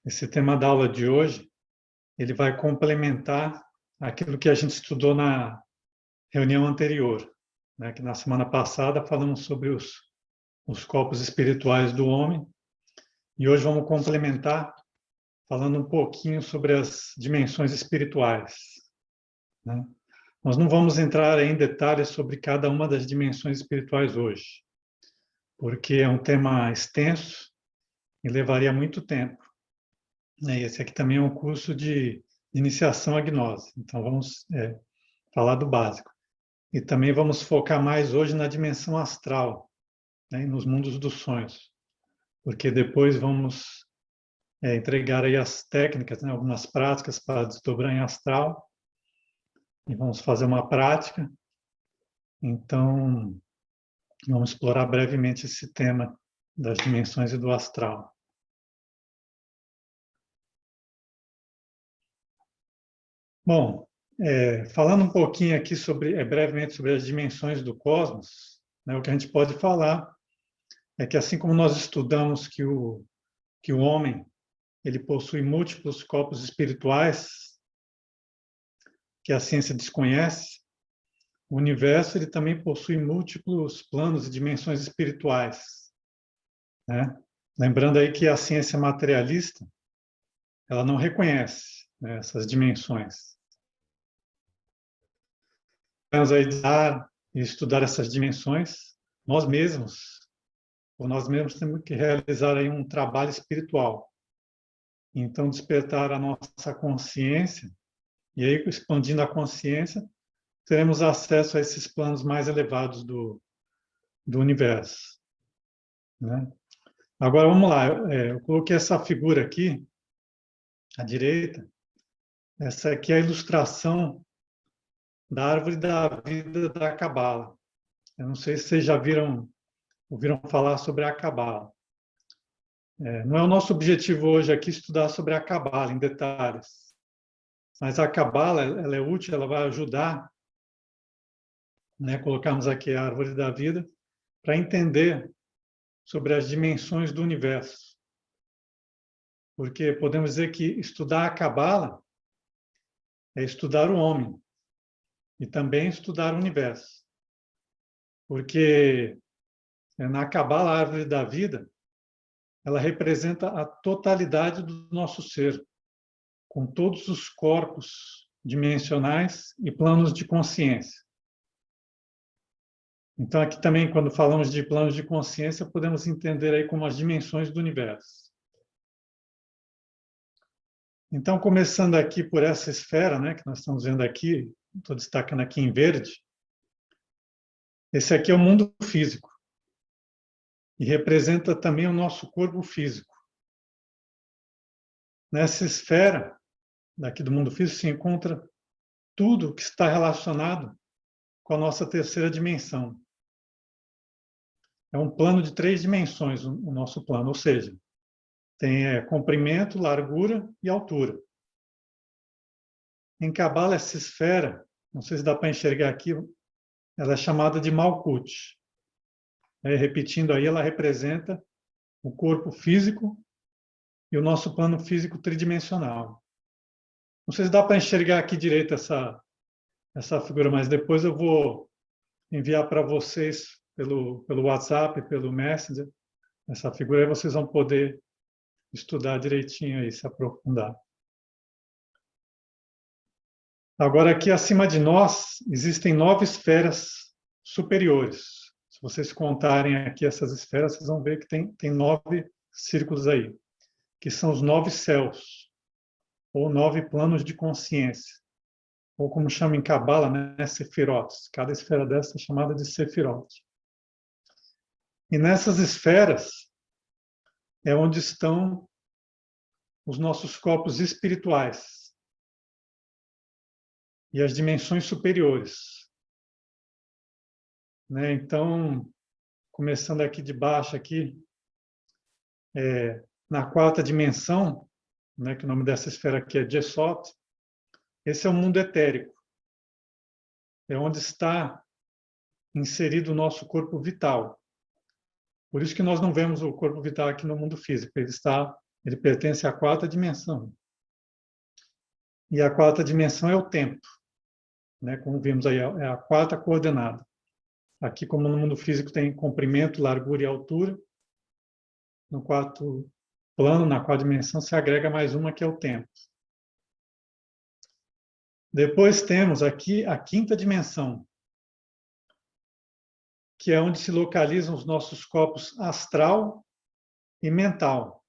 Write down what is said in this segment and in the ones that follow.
Esse tema da aula de hoje, ele vai complementar aquilo que a gente estudou na reunião anterior, né? Que na semana passada falamos sobre os corpos espirituais do homem, e hoje vamos complementar falando um pouquinho sobre as dimensões espirituais, né? Nós não vamos entrar em detalhes sobre cada uma das dimensões espirituais hoje, porque é um tema extenso e levaria muito tempo. Esse aqui também é um curso de iniciação à gnose, então vamos falar do básico. E também vamos focar mais hoje na dimensão astral, né, e nos mundos dos sonhos, porque depois vamos entregar aí as técnicas, né, algumas práticas para desdobrar em astral, e vamos fazer uma prática. Então, vamos explorar brevemente esse tema das dimensões e do astral. Bom, falando um pouquinho aqui brevemente sobre as dimensões do cosmos, né, o que a gente pode falar é que assim como nós estudamos que o homem ele possui múltiplos corpos espirituais que a ciência desconhece, o universo ele também possui múltiplos planos e dimensões espirituais, né? Lembrando aí que a ciência materialista ela não reconhece, né, essas dimensões. Vamos aí dar e estudar essas dimensões nós mesmos temos que realizar aí um trabalho espiritual. Então, despertar a nossa consciência, e aí, expandindo a consciência, teremos acesso a esses planos mais elevados do universo, né? Agora, vamos lá. Eu coloquei essa figura aqui, à direita. Essa aqui é a ilustração da árvore da vida da Cabala. Eu não sei se vocês já ouviram falar sobre a Cabala. Não é o nosso objetivo hoje aqui estudar sobre a Cabala em detalhes, mas a Cabala ela é útil, ela vai ajudar, né, colocarmos aqui a árvore da vida para entender sobre as dimensões do universo. Porque podemos dizer que estudar a Cabala é estudar o homem e também estudar o universo. Porque na Cabala, a árvore da vida, ela representa a totalidade do nosso ser, com todos os corpos dimensionais e planos de consciência. Então, aqui também, quando falamos de planos de consciência, podemos entender aí como as dimensões do universo. Então, começando aqui por essa esfera, né, que nós estamos vendo aqui, estou destacando aqui em verde, esse aqui é o mundo físico e representa também o nosso corpo físico. Nessa esfera daqui do mundo físico se encontra tudo que está relacionado com a nossa terceira dimensão. É um plano de 3 dimensões, o nosso plano, ou seja, tem comprimento, largura e altura. Em Cabala, essa esfera, não sei se dá para enxergar aqui, ela é chamada de Malkuth. Repetindo aí, ela representa o corpo físico e o nosso plano físico tridimensional. Não sei se dá para enxergar aqui direito essa figura, mas depois eu vou enviar para vocês pelo WhatsApp, pelo Messenger, essa figura, aí vocês vão poder estudar direitinho aí, se aprofundar. Agora, aqui acima de nós, existem 9 esferas superiores. Se vocês contarem aqui essas esferas, vocês vão ver que tem 9 círculos aí, que são os 9 céus, ou 9 planos de consciência, ou como chama em Cabala, né, Sefirot. Cada esfera dessa é chamada de Sefirot. E nessas esferas é onde estão os nossos corpos espirituais e as dimensões superiores, né? Então, começando aqui de baixo, aqui, na 4ª dimensão, né, que o nome dessa esfera aqui é Jesot, esse é o mundo etérico. É onde está inserido o nosso corpo vital. Por isso que nós não vemos o corpo vital aqui no mundo físico, ele está Ele pertence à quarta dimensão. E a quarta dimensão é o tempo, né? Como vimos aí, é a quarta coordenada. Aqui, como no mundo físico tem comprimento, largura e altura, no quarto plano, na quarta dimensão, se agrega mais uma, que é o tempo. Depois temos aqui a quinta dimensão, que é onde se localizam os nossos corpos astral e mental.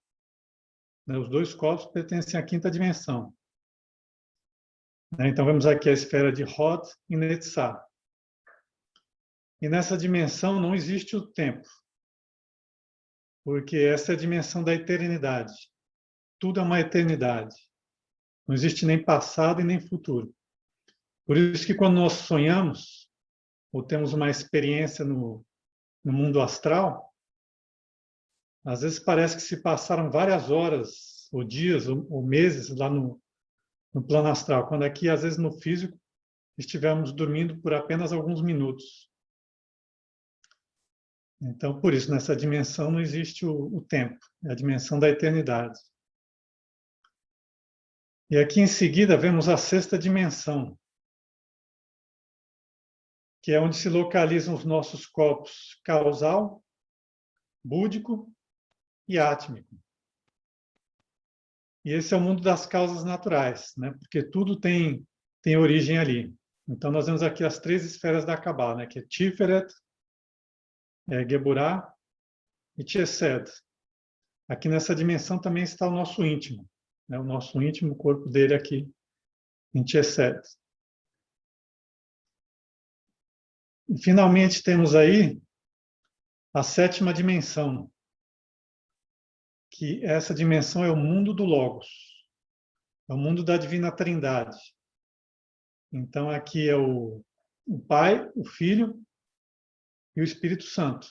Os dois corpos pertencem à quinta dimensão. Então, vemos aqui a esfera de Hod e Netzah. E nessa dimensão não existe o tempo, porque essa é a dimensão da eternidade. Tudo é uma eternidade. Não existe nem passado e nem futuro. Por isso que quando nós sonhamos, ou temos uma experiência no mundo astral, às vezes parece que se passaram várias horas, ou dias, ou meses lá no plano astral, quando aqui, às vezes, no físico, estivemos dormindo por apenas alguns minutos. Então, por isso, nessa dimensão não existe o tempo, é a dimensão da eternidade. E aqui, em seguida, vemos a sexta dimensão, que é onde se localizam os nossos corpos causal, búdico e átmico. E esse é o mundo das causas naturais, né? Porque tudo tem origem ali. Então, nós vemos aqui as três esferas da Kabbalah, né? Que é Tiferet, Geburah e Chesed. Aqui nessa dimensão também está o nosso íntimo, né? O nosso íntimo, o corpo dele aqui, em Chesed. E, finalmente, temos aí a sétima dimensão, que essa dimensão é o mundo do Logos, é o mundo da Divina Trindade. Então, aqui é o Pai, o Filho e o Espírito Santo,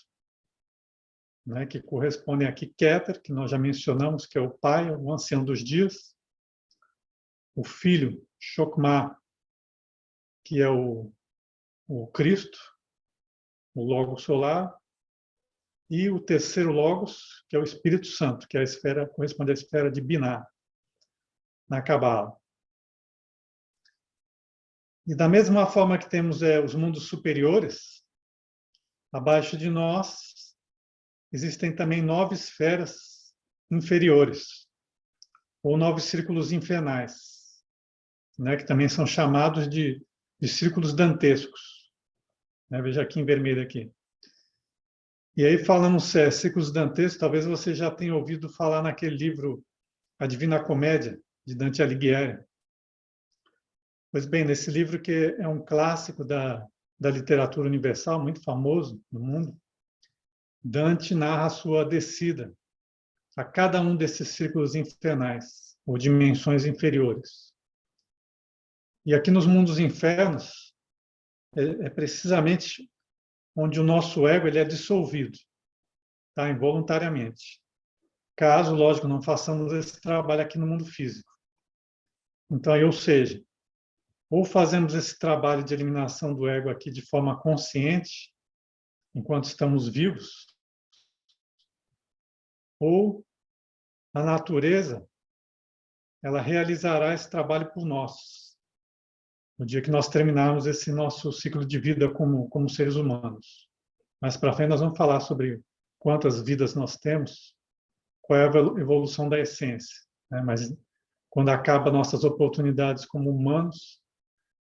né, que correspondem aqui Keter, que nós já mencionamos, que é o Pai, o Ancião dos Dias, o Filho, Chokmah, que é o Cristo, o Logo Solar, e o terceiro Logos, que é o Espírito Santo, que é a esfera, corresponde à esfera de Binah, na Kabbalah. E da mesma forma que temos os mundos superiores, abaixo de nós existem também 9 esferas inferiores, ou 9 círculos infernais, né, que também são chamados de círculos dantescos. Né, veja aqui em vermelho aqui. E aí falamos círculos dantescos, talvez você já tenha ouvido falar naquele livro A Divina Comédia, de Dante Alighieri. Pois bem, nesse livro, que é um clássico da literatura universal, muito famoso no mundo, Dante narra a sua descida a cada um desses círculos infernais, ou dimensões inferiores. E aqui nos mundos infernos, é precisamente onde o nosso ego ele é dissolvido, tá? Involuntariamente. Caso, lógico, não façamos esse trabalho aqui no mundo físico. Então, ou seja, ou fazemos esse trabalho de eliminação do ego aqui de forma consciente, enquanto estamos vivos, ou a natureza ela realizará esse trabalho por nós, no dia que nós terminarmos esse nosso ciclo de vida como seres humanos. Mais para frente nós vamos falar sobre quantas vidas nós temos, qual é a evolução da essência, né? Mas quando acaba nossas oportunidades como humanos,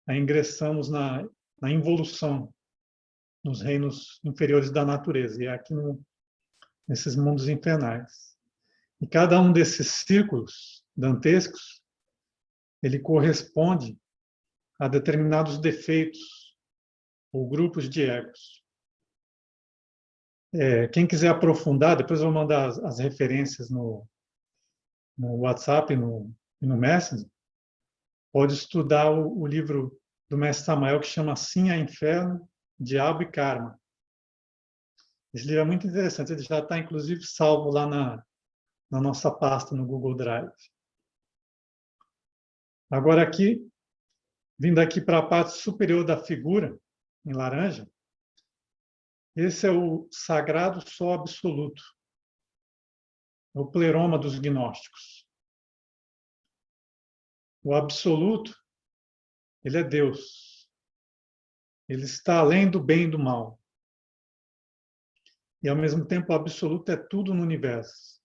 aí ingressamos na involução nos reinos inferiores da natureza, e é aqui nesses mundos infernais. E cada um desses círculos dantescos, ele corresponde a determinados defeitos ou grupos de egos. Quem quiser aprofundar, depois eu vou mandar as referências no WhatsApp e no Messenger, pode estudar o livro do Mestre Samael, que chama Sim a Inferno, Diabo e Karma. Esse livro é muito interessante, ele já está, inclusive, salvo lá na nossa pasta no Google Drive. Agora aqui, vindo aqui para a parte superior da figura, em laranja, esse é o sagrado Sol absoluto. é o pleroma dos gnósticos. O absoluto, ele é Deus. Ele está além do bem e do mal. E, ao mesmo tempo, o absoluto é tudo no universo.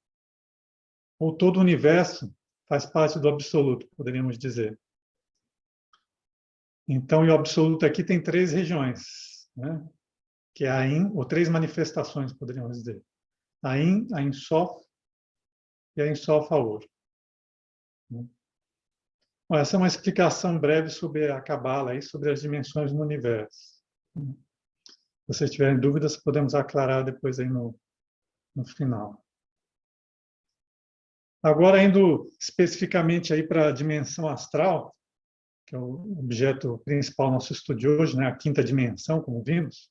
Ou todo o universo faz parte do absoluto, poderíamos dizer. Então, o absoluto aqui tem 3 regiões, né? Que é a In, ou 3 manifestações, poderíamos dizer. A In, a In Sof e a In Sof Aor. Bom, essa é uma explicação breve sobre a Cabala e sobre as dimensões no universo. Se vocês tiverem dúvidas, podemos aclarar depois aí no final. Agora, indo especificamente aí para a dimensão astral, que é o objeto principal do nosso estudo de hoje, né? A 5ª dimensão, como vimos.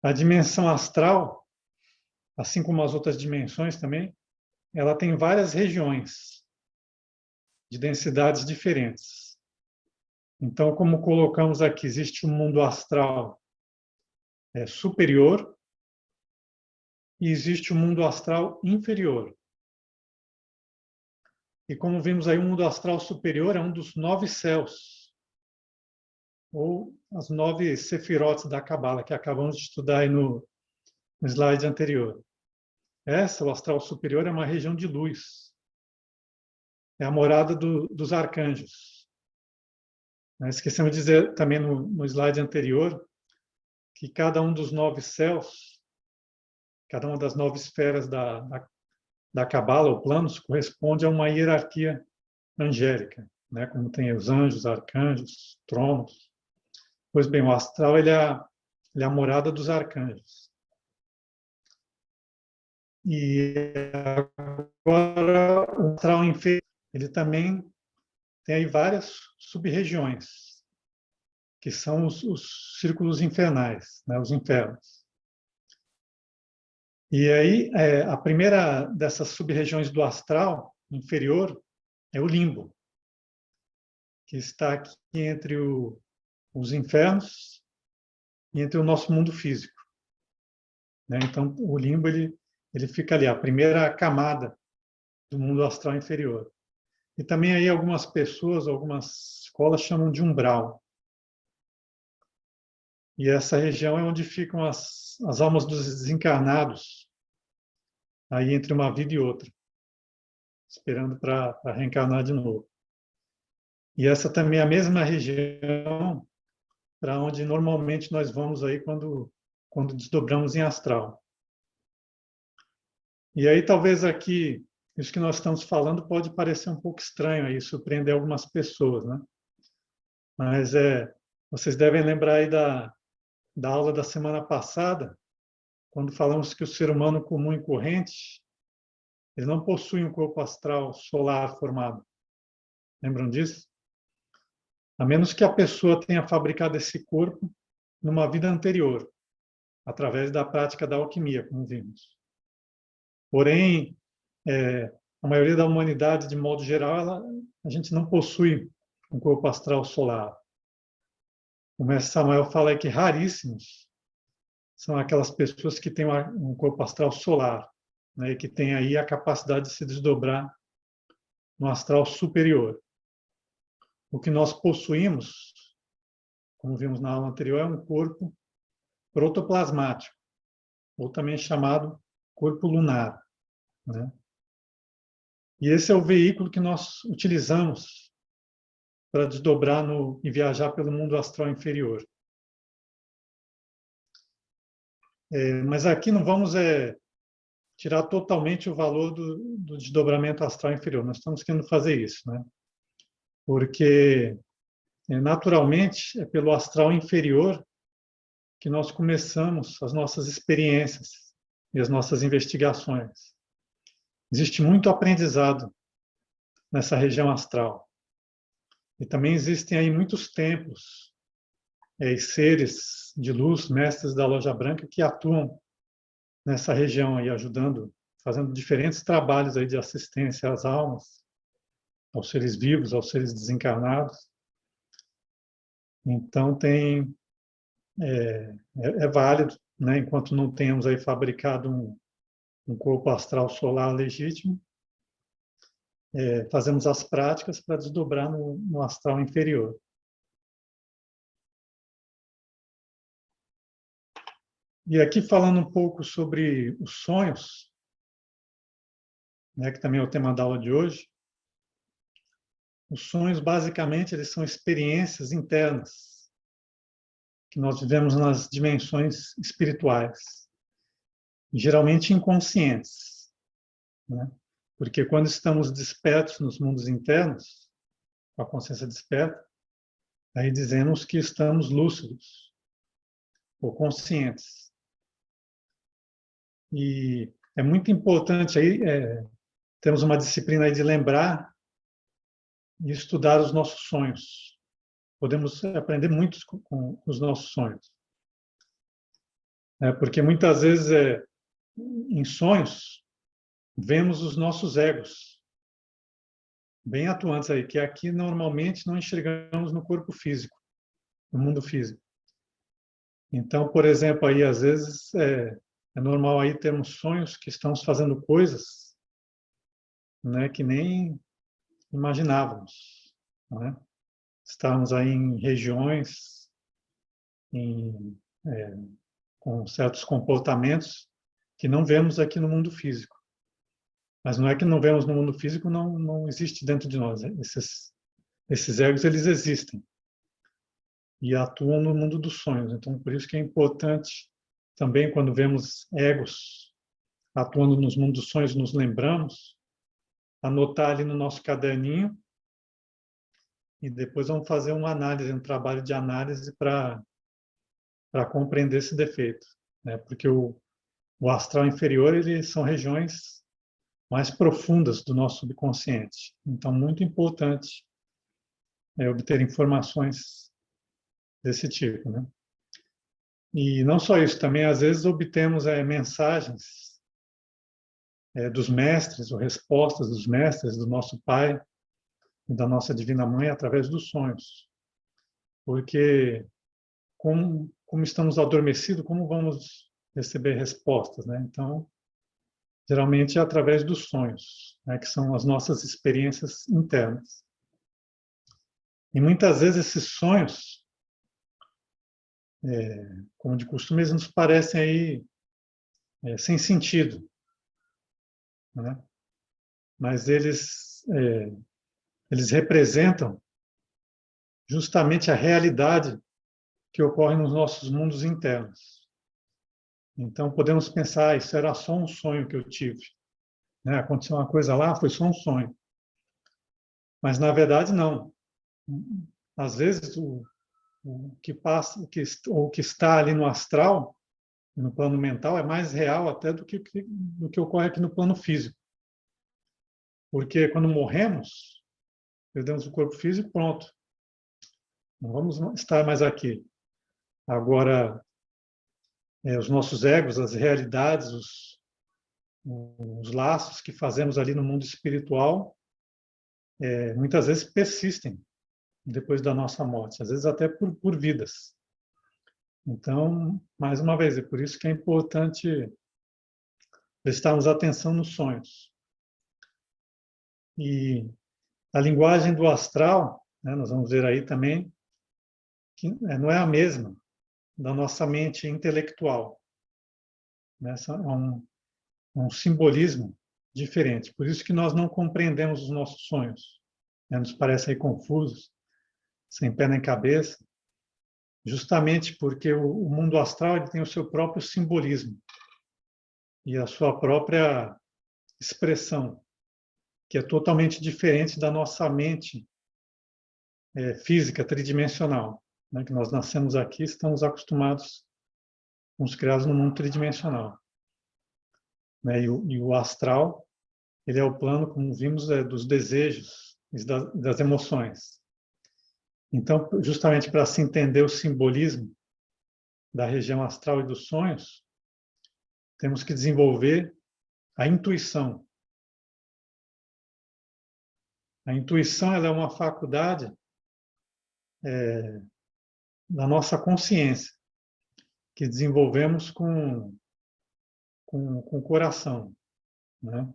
A dimensão astral, assim como as outras dimensões também, ela tem várias regiões de densidades diferentes. Então, como colocamos aqui, existe um mundo astral superior e existe um mundo astral inferior. E como vimos aí, o mundo astral superior é um dos 9 céus, ou as 9 sefirotes da Cabala, que acabamos de estudar aí no slide anterior. O astral superior, é uma região de luz. É a morada dos arcanjos. Esquecemos de dizer também no slide anterior que cada um dos 9 céus, cada uma das 9 esferas da Cabala, ou planos, corresponde a uma hierarquia angélica, né? Como tem os anjos, arcanjos, tronos. Pois bem, o astral ele é a morada dos arcanjos. E agora o astral inferior, ele também tem aí várias sub-regiões, que são os círculos infernais, né? Os infernos. E aí, a primeira dessas sub-regiões do astral inferior é o limbo, que está aqui entre os infernos e entre o nosso mundo físico. Então, o limbo ele fica ali, a primeira camada do mundo astral inferior. E também aí algumas pessoas, algumas escolas chamam de umbral. E essa região é onde ficam as almas dos desencarnados, aí entre uma vida e outra, esperando para reencarnar de novo. E essa também é a mesma região para onde normalmente nós vamos aí quando desdobramos em astral. E aí talvez aqui, isso que nós estamos falando pode parecer um pouco estranho aí, surpreender algumas pessoas, né? Mas vocês devem lembrar aí da aula da semana passada, quando falamos que o ser humano comum e corrente, ele não possui um corpo astral solar formado. Lembram disso? A menos que a pessoa tenha fabricado esse corpo numa vida anterior, através da prática da alquimia, como vimos. Porém, a maioria da humanidade, de modo geral, a gente não possui um corpo astral solar. O mestre Samuel fala que raríssimos são aquelas pessoas que têm um corpo astral solar, né, e que têm aí a capacidade de se desdobrar no astral superior. O que nós possuímos, como vimos na aula anterior, é um corpo protoplasmático, ou também chamado corpo lunar, né? E esse é o veículo que nós utilizamos para desdobrar e viajar pelo mundo astral inferior. Mas aqui não vamos tirar totalmente o valor do desdobramento astral inferior. Nós estamos querendo fazer isso, né? Porque, naturalmente, é pelo astral inferior que nós começamos as nossas experiências e as nossas investigações. Existe muito aprendizado nessa região astral. E também existem aí muitos templos e seres de luz, mestres da Loja Branca, que atuam nessa região aí, ajudando, fazendo diferentes trabalhos aí de assistência às almas, aos seres vivos, aos seres desencarnados. Então, é válido, né, enquanto não tenhamos aí fabricado um corpo astral solar legítimo, fazemos as práticas para desdobrar no astral inferior. E aqui falando um pouco sobre os sonhos, né, que também é o tema da aula de hoje. Os sonhos, basicamente, eles são experiências internas que nós vivemos nas dimensões espirituais, geralmente inconscientes, né? Porque quando estamos despertos nos mundos internos, com a consciência desperta, aí dizemos que estamos lúcidos ou conscientes. E é muito importante aí, temos uma disciplina aí de lembrar e estudar os nossos sonhos. Podemos aprender muito com os nossos sonhos. Porque muitas vezes, em sonhos, vemos os nossos egos bem atuantes aí, que aqui normalmente não enxergamos no corpo físico, no mundo físico. Então, por exemplo, aí às vezes é normal aí termos sonhos que estamos fazendo coisas, né, que nem imaginávamos, né? Estamos aí em regiões com certos comportamentos que não vemos aqui no mundo físico. Mas não é que não vemos no mundo físico, não existe dentro de nós. Esses egos, eles existem e atuam no mundo dos sonhos. Então, por isso que é importante também, quando vemos egos atuando nos mundos dos sonhos, nos lembramos, anotar ali no nosso caderninho e depois vamos fazer uma análise, um trabalho de análise para compreender esse defeito, né? Porque o astral inferior, eles são regiões mais profundas do nosso subconsciente. Então, muito importante obter informações desse tipo, né? E não só isso, também às vezes obtemos mensagens dos mestres ou respostas dos mestres, do nosso Pai e da nossa Divina Mãe através dos sonhos. Porque como estamos adormecidos, como vamos receber respostas, né? Então, geralmente é através dos sonhos, né, que são as nossas experiências internas. E muitas vezes esses sonhos, como de costume, eles nos parecem aí sem sentido, né? Mas eles representam justamente a realidade que ocorre nos nossos mundos internos. Então podemos pensar, isso era só um sonho que eu tive, né? Aconteceu uma coisa lá, foi só um sonho. Mas na verdade não. Às vezes o que passa, o que está ali no astral, no plano mental, é mais real até do que ocorre aqui no plano físico. Porque quando morremos, perdemos o corpo físico, pronto. Não vamos estar mais aqui. Agora, os nossos egos, as realidades, os laços que fazemos ali no mundo espiritual, muitas vezes persistem depois da nossa morte, às vezes até por vidas. Então, mais uma vez, é por isso que é importante prestarmos atenção nos sonhos. E a linguagem do astral, né, nós vamos ver aí também, que não é a mesma da nossa mente intelectual. Né? É um simbolismo diferente. Por isso que nós não compreendemos os nossos sonhos. Né? Nos parecem confusos, sem pé nem cabeça, justamente porque o mundo astral ele tem o seu próprio simbolismo e a sua própria expressão, que é totalmente diferente da nossa mente física, tridimensional, né? Que nós nascemos aqui, estamos acostumados com os criados no mundo tridimensional. Né? E o astral, ele é o plano, como vimos, dos desejos e das emoções. Então, justamente para se entender o simbolismo da região astral e dos sonhos, temos que desenvolver a intuição. A intuição ela é uma faculdade da nossa consciência, que desenvolvemos com o coração. né?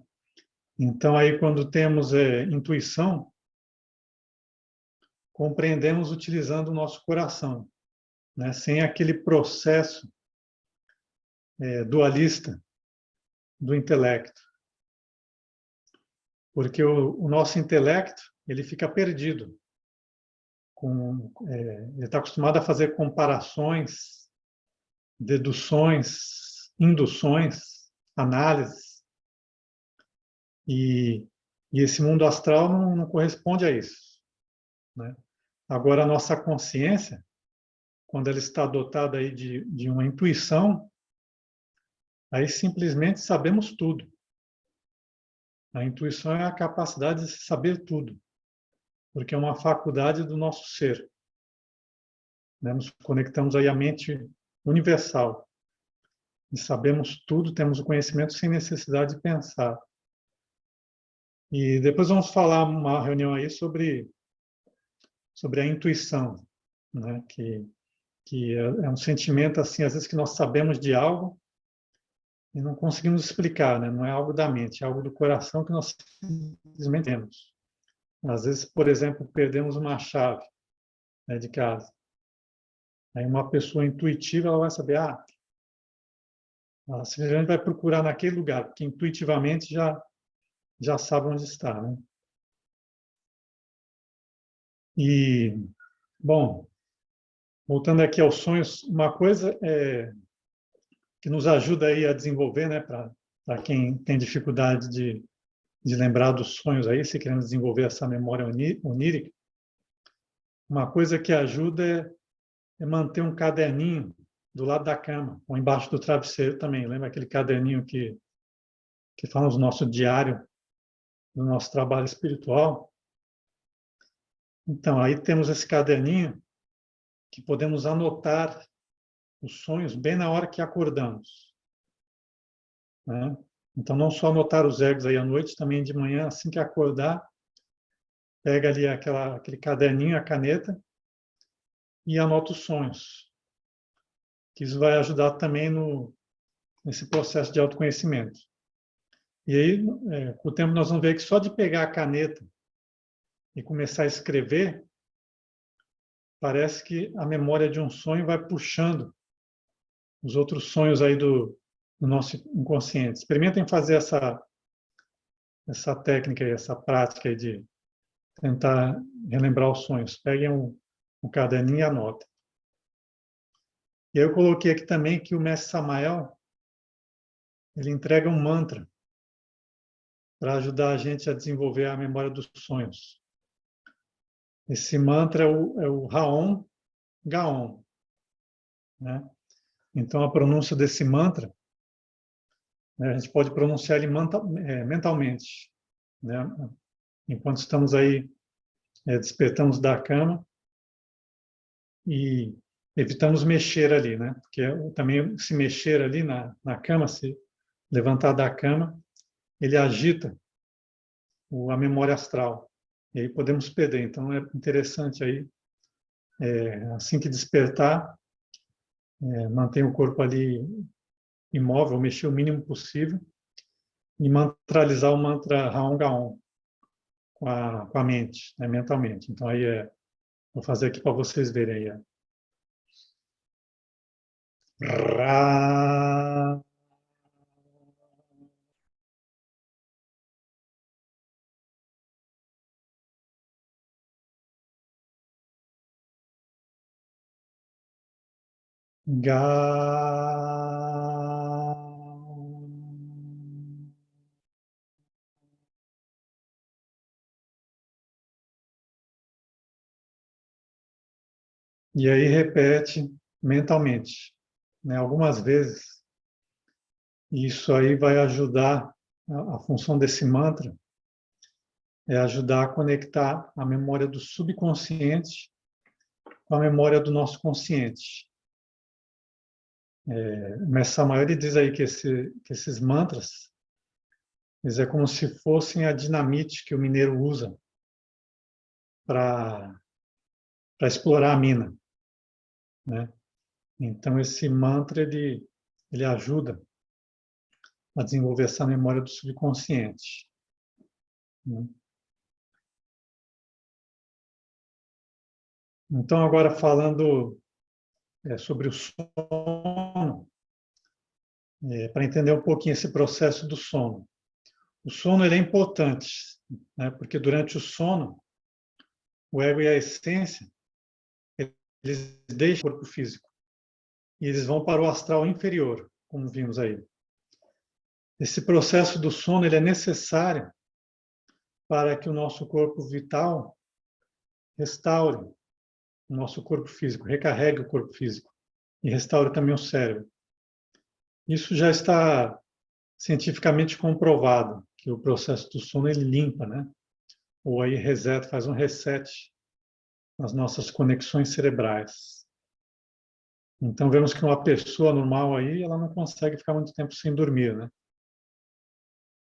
Então, aí, quando temos intuição, compreendemos utilizando o nosso coração, né? Sem aquele processo dualista do intelecto. Porque o nosso intelecto ele fica perdido. Ele está acostumado a fazer comparações, deduções, induções, análises. E esse mundo astral não corresponde a isso, né? Agora, a nossa consciência, quando ela está dotada aí de uma intuição, aí simplesmente sabemos tudo. A intuição é a capacidade de saber tudo, porque é uma faculdade do nosso ser, né? Nos conectamos aí à mente universal e sabemos tudo, temos o conhecimento sem necessidade de pensar. E depois vamos falar uma reunião aí sobre a intuição, né? Que é um sentimento assim, às vezes que nós sabemos de algo e não conseguimos explicar, né? Não é algo da mente, é algo do coração que nós simplesmente temos. Às vezes, por exemplo, perdemos uma chave, né, de casa. Aí uma pessoa intuitiva ela vai saber, ela simplesmente vai procurar naquele lugar, porque intuitivamente já sabe onde está, né? E, bom, voltando aqui aos sonhos, uma coisa que nos ajuda aí a desenvolver, né, para quem tem dificuldade de lembrar dos sonhos aí, se querendo desenvolver essa memória onírica, uma coisa que ajuda é manter um caderninho do lado da cama, ou embaixo do travesseiro também. Lembra aquele caderninho que fala o nosso diário do nosso trabalho espiritual? Então, aí temos esse caderninho que podemos anotar os sonhos bem na hora que acordamos, né? Então, não só anotar os egos aí à noite, também de manhã, assim que acordar, pega ali aquele caderninho, a caneta, e anota os sonhos. Que isso vai ajudar também nesse processo de autoconhecimento. E aí, com o tempo, nós vamos ver que só de pegar a caneta e começar a escrever, parece que a memória de um sonho vai puxando os outros sonhos aí do nosso inconsciente. Experimentem fazer essa técnica, essa prática aí de tentar relembrar os sonhos. Peguem um caderninho e anotem. E eu coloquei aqui também que o mestre Samael ele entrega um mantra para ajudar a gente a desenvolver a memória dos sonhos. Esse mantra é o Raon Gaon, né? Então, a pronúncia desse mantra, né, a gente pode pronunciar ele mentalmente, né? Enquanto estamos aí, despertamos da cama e evitamos mexer ali, né? Porque também se mexer ali na cama, se levantar da cama, ele agita a memória astral. E aí podemos perder. Então, é interessante aí, assim que despertar, manter o corpo ali imóvel, mexer o mínimo possível e mantralizar o mantra Raon Gaon com a mente, né, mentalmente. Então, aí vou fazer aqui para vocês verem aí. Ra. Ga. E aí repete mentalmente, né, algumas vezes. E isso aí vai ajudar, a função desse mantra é ajudar a conectar a memória do subconsciente com a memória do nosso consciente. O Mestre Samael ele diz aí que esses mantras eles é como se fossem a dinamite que o mineiro usa para explorar a mina, né? Então esse mantra ele ajuda a desenvolver essa memória do subconsciente. Né? Então, agora falando sobre o sono, para entender um pouquinho esse processo do sono. O sono ele é importante, né? Porque durante o sono, o ego e a essência, eles deixam o corpo físico e eles vão para o astral inferior, como vimos aí. Esse processo do sono ele é necessário para que o nosso corpo vital restaure o nosso corpo físico, recarregue o corpo físico e restaure também o cérebro. Isso já está cientificamente comprovado, que o processo do sono ele limpa, né? Ou aí reseta, faz um reset nas nossas conexões cerebrais. Então vemos que uma pessoa normal aí, ela não consegue ficar muito tempo sem dormir, né?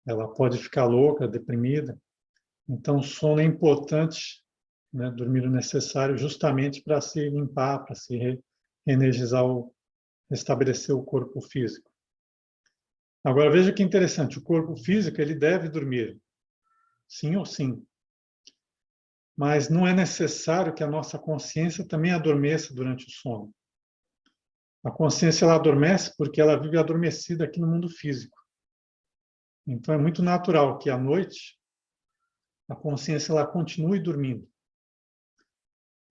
Ela pode ficar louca, deprimida. Então o sono é importante, né? Dormir o necessário justamente para se limpar, para se reenergizar, restabelecer o corpo físico. Agora veja que interessante, o corpo físico ele deve dormir, sim ou sim. Mas não é necessário que a nossa consciência também adormeça durante o sono. A consciência ela adormece porque ela vive adormecida aqui no mundo físico. Então é muito natural que à noite a consciência ela continue dormindo.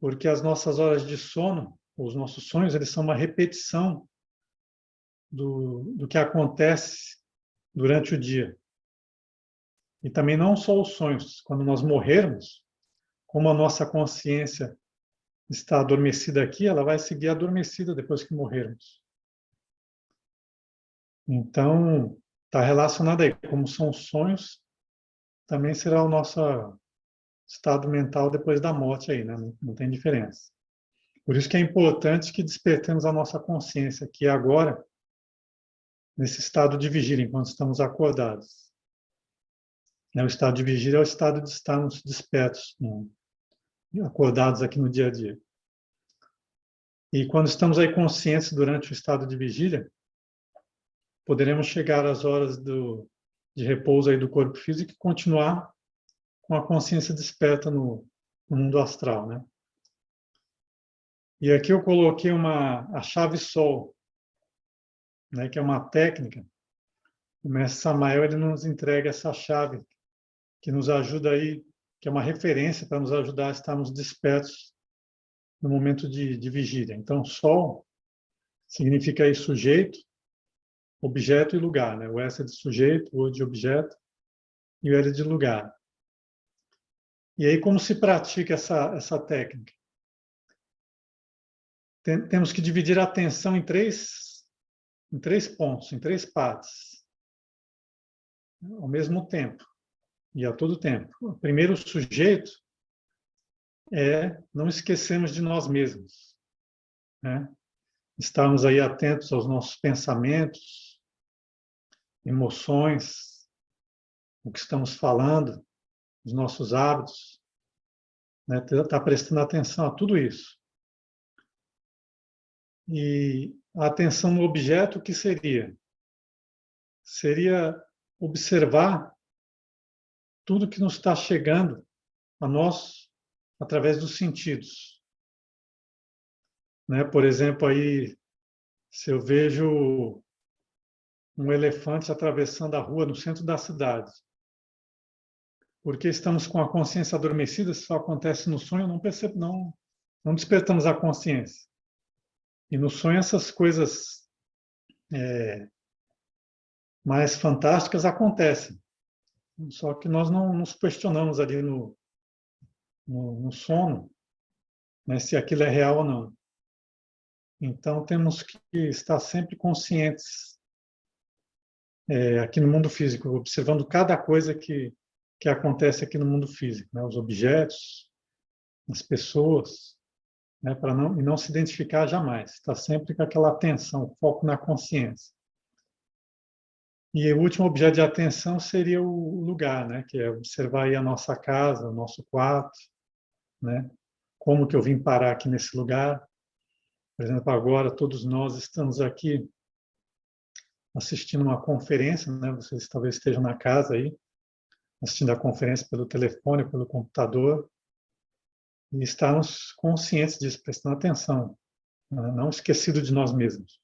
Porque as nossas horas de sono, os nossos sonhos, eles são uma repetição do que acontece durante o dia. E também não só os sonhos. Quando nós morrermos, como a nossa consciência está adormecida aqui, ela vai seguir adormecida depois que morrermos. Então, está relacionado aí. Como são os sonhos, também será o nosso estado mental depois da morte aí, né? Não tem diferença. Por isso que é importante que despertemos a nossa consciência aqui agora, nesse estado de vigília, enquanto estamos acordados. O estado de vigília é o estado de estarmos despertos, acordados aqui no dia a dia. E quando estamos aí conscientes durante o estado de vigília, poderemos chegar às horas de repouso aí do corpo físico e continuar com a consciência desperta no mundo astral, né? E aqui eu coloquei a chave Sol, né, que é uma técnica. O mestre Samael ele nos entrega essa chave que nos ajuda aí, que é uma referência para nos ajudar a estarmos despertos no momento de vigília. Então, Sol significa aí sujeito, objeto e lugar, né? O S é de sujeito, o O de objeto e o L de lugar. E aí como se pratica essa técnica? Temos que dividir a atenção em três pontos, em três partes, ao mesmo tempo e a todo tempo. O primeiro sujeito é não esquecermos de nós mesmos, né? Estarmos aí atentos aos nossos pensamentos, emoções, o que estamos falando, os nossos hábitos, né? Tá prestando atenção a tudo isso. E a atenção no objeto, o que seria? Seria observar tudo que nos está chegando a nós através dos sentidos. Né? Por exemplo, aí, se eu vejo um elefante atravessando a rua no centro da cidade, porque estamos com a consciência adormecida, se só acontece no sonho, não percebo, não despertamos a consciência. E no sonho essas coisas mais fantásticas acontecem. Só que nós não nos questionamos ali no sono, né, se aquilo é real ou não. Então, temos que estar sempre conscientes aqui no mundo físico, observando cada coisa que acontece aqui no mundo físico, né, os objetos, as pessoas, né, para não se identificar jamais, estar sempre com aquela atenção, foco na consciência. E o último objeto de atenção seria o lugar, né, que é observar aí a nossa casa, o nosso quarto, né, como que eu vim parar aqui nesse lugar. Por exemplo, agora todos nós estamos aqui assistindo uma conferência, né? Vocês talvez estejam na casa aí, assistindo a conferência pelo telefone, pelo computador, e estarmos conscientes disso, prestando atenção, né? Não esquecido de nós mesmos,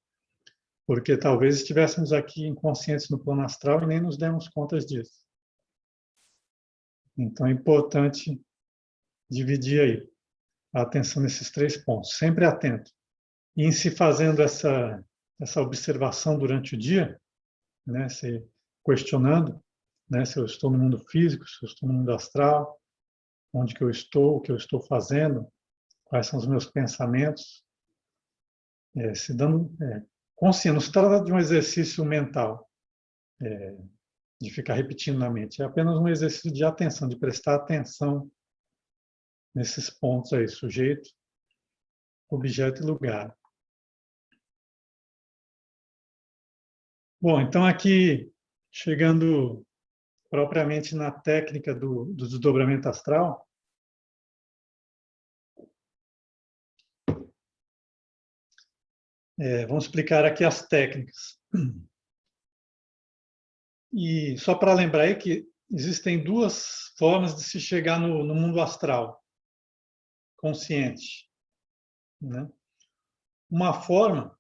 porque talvez estivéssemos aqui inconscientes no plano astral e nem nos demos conta disso. Então é importante dividir aí a atenção nesses 3 pontos, sempre atento. E em se fazendo essa observação durante o dia, né, se questionando, né, se eu estou no mundo físico, se eu estou no mundo astral, onde que eu estou, o que eu estou fazendo, quais são os meus pensamentos, se dando consciência. Não se trata de um exercício mental, de ficar repetindo na mente, é apenas um exercício de atenção, de prestar atenção nesses pontos aí, sujeito, objeto e lugar. Bom, então aqui, chegando propriamente na técnica do desdobramento astral, vamos explicar aqui as técnicas. E só para lembrar aí que existem 2 formas de se chegar no mundo astral, consciente, né? Uma forma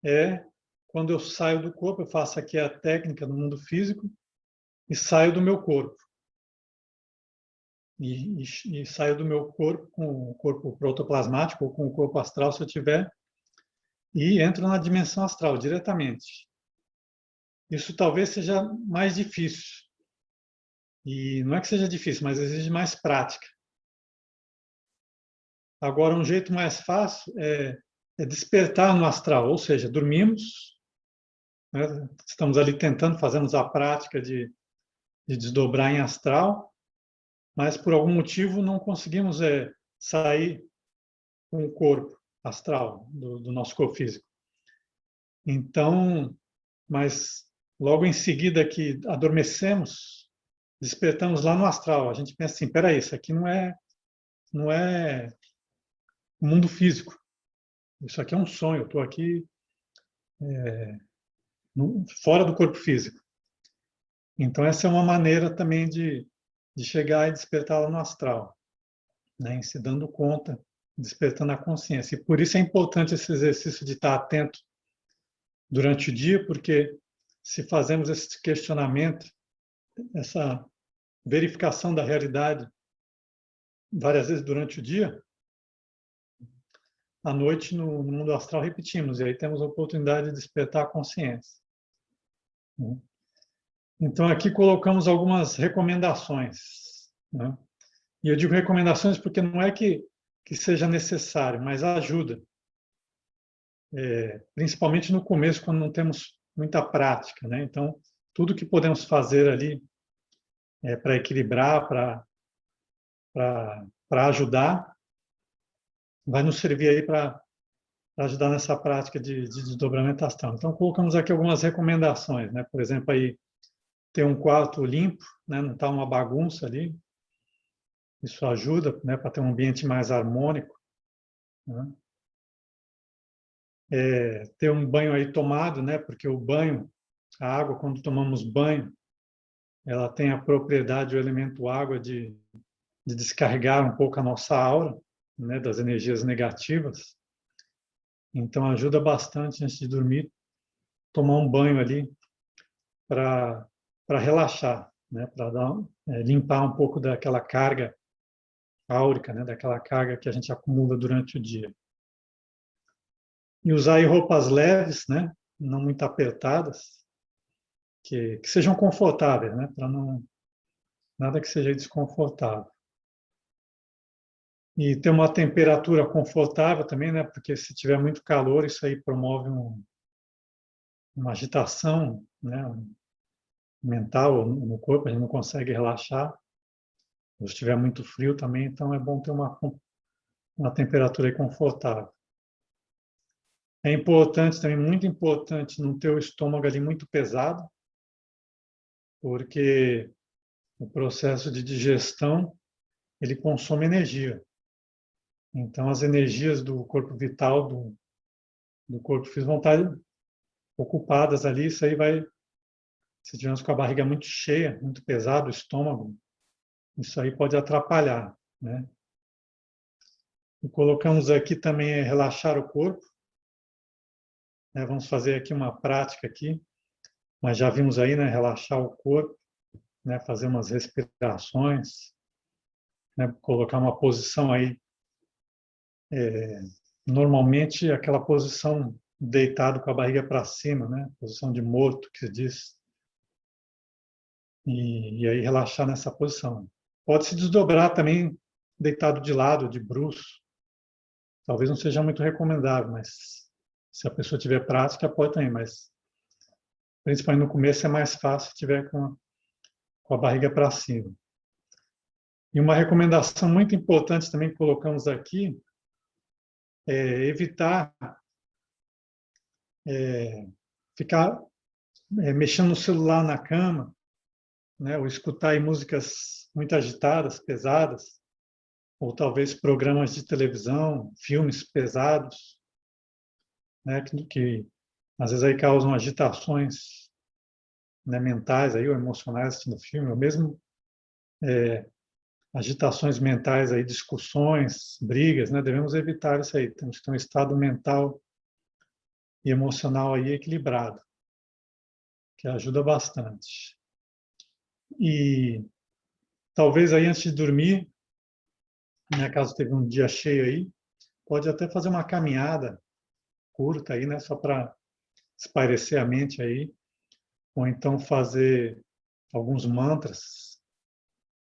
é quando eu saio do corpo, eu faço aqui a técnica no mundo físico e saio do meu corpo. E saio do meu corpo com o corpo protoplasmático ou com o corpo astral, se eu tiver, e entro na dimensão astral diretamente. Isso talvez seja mais difícil. E não é que seja difícil, mas exige mais prática. Agora, um jeito mais fácil é despertar no astral, ou seja, dormimos, né? Estamos ali tentando, fazemos a prática de desdobrar em astral, mas por algum motivo não conseguimos sair com o corpo astral do nosso corpo físico. Então, mas logo em seguida que adormecemos, despertamos lá no astral. A gente pensa assim, peraí, isso aqui não é o mundo físico. Isso aqui é um sonho, eu estou aqui fora do corpo físico. Então, essa é uma maneira também de chegar e despertar lá no astral, né? Se dando conta, despertando a consciência. E por isso é importante esse exercício de estar atento durante o dia, porque se fazemos esse questionamento, essa verificação da realidade várias vezes durante o dia, à noite no mundo astral repetimos, e aí temos a oportunidade de despertar a consciência. Então aqui colocamos algumas recomendações, né? E eu digo recomendações porque não é que seja necessário, mas ajuda. Principalmente no começo, quando não temos muita prática, né? Então, tudo que podemos fazer ali para equilibrar, para ajudar, vai nos servir aí para ajudar nessa prática de desdobramento astral. Então, colocamos aqui algumas recomendações, né? Por exemplo, aí ter um quarto limpo, né? Não está uma bagunça ali. Isso ajuda, né? Para ter um ambiente mais harmônico, né? Ter um banho aí tomado, né? Porque o banho, a água, quando tomamos banho, ela tem a propriedade, o elemento água, de descarregar um pouco a nossa aura, né? Das energias negativas. Então, ajuda bastante antes de dormir, tomar um banho ali para relaxar, né? Para limpar um pouco daquela carga áurica, né? Daquela carga que a gente acumula durante o dia. E usar aí roupas leves, né? Não muito apertadas, que sejam confortáveis, né? Para não nada que seja desconfortável. E ter uma temperatura confortável também, né? Porque se tiver muito calor, isso aí promove uma agitação, né? Mental no corpo, a gente não consegue relaxar. Se estiver muito frio também, então é bom ter uma temperatura aí confortável. É importante também, muito importante, não ter o estômago ali muito pesado, porque o processo de digestão ele consome energia. Então, as energias do corpo vital, do corpo físico, vão estar ocupadas ali, isso aí vai, se tivermos com a barriga muito cheia, muito pesado, o estômago, isso aí pode atrapalhar, né? E colocamos aqui também relaxar o corpo, né? Vamos fazer aqui uma prática aqui, mas já vimos aí, né? Relaxar o corpo, né? Fazer umas respirações, né? Colocar uma posição aí, normalmente aquela posição deitado com a barriga para cima, né? Posição de morto, que se diz. E aí relaxar nessa posição. Pode se desdobrar também deitado de lado, de bruços. Talvez não seja muito recomendável, mas se a pessoa tiver prática, pode também, mas principalmente no começo é mais fácil se tiver com a barriga para cima. E uma recomendação muito importante também que colocamos aqui é evitar ficar mexendo no celular na cama, né, ou escutar aí músicas muito agitadas, pesadas, ou talvez programas de televisão, filmes pesados, né, que às vezes aí causam agitações, né, mentais aí, ou emocionais assistindo filme, ou mesmo agitações mentais aí, discussões, brigas, né? Devemos evitar isso aí. Temos que ter um estado mental e emocional aí equilibrado, que ajuda bastante. E talvez aí antes de dormir, né, caso teve um dia cheio aí, pode até fazer uma caminhada curta aí, né, só para espairecer a mente aí, ou então fazer alguns mantras,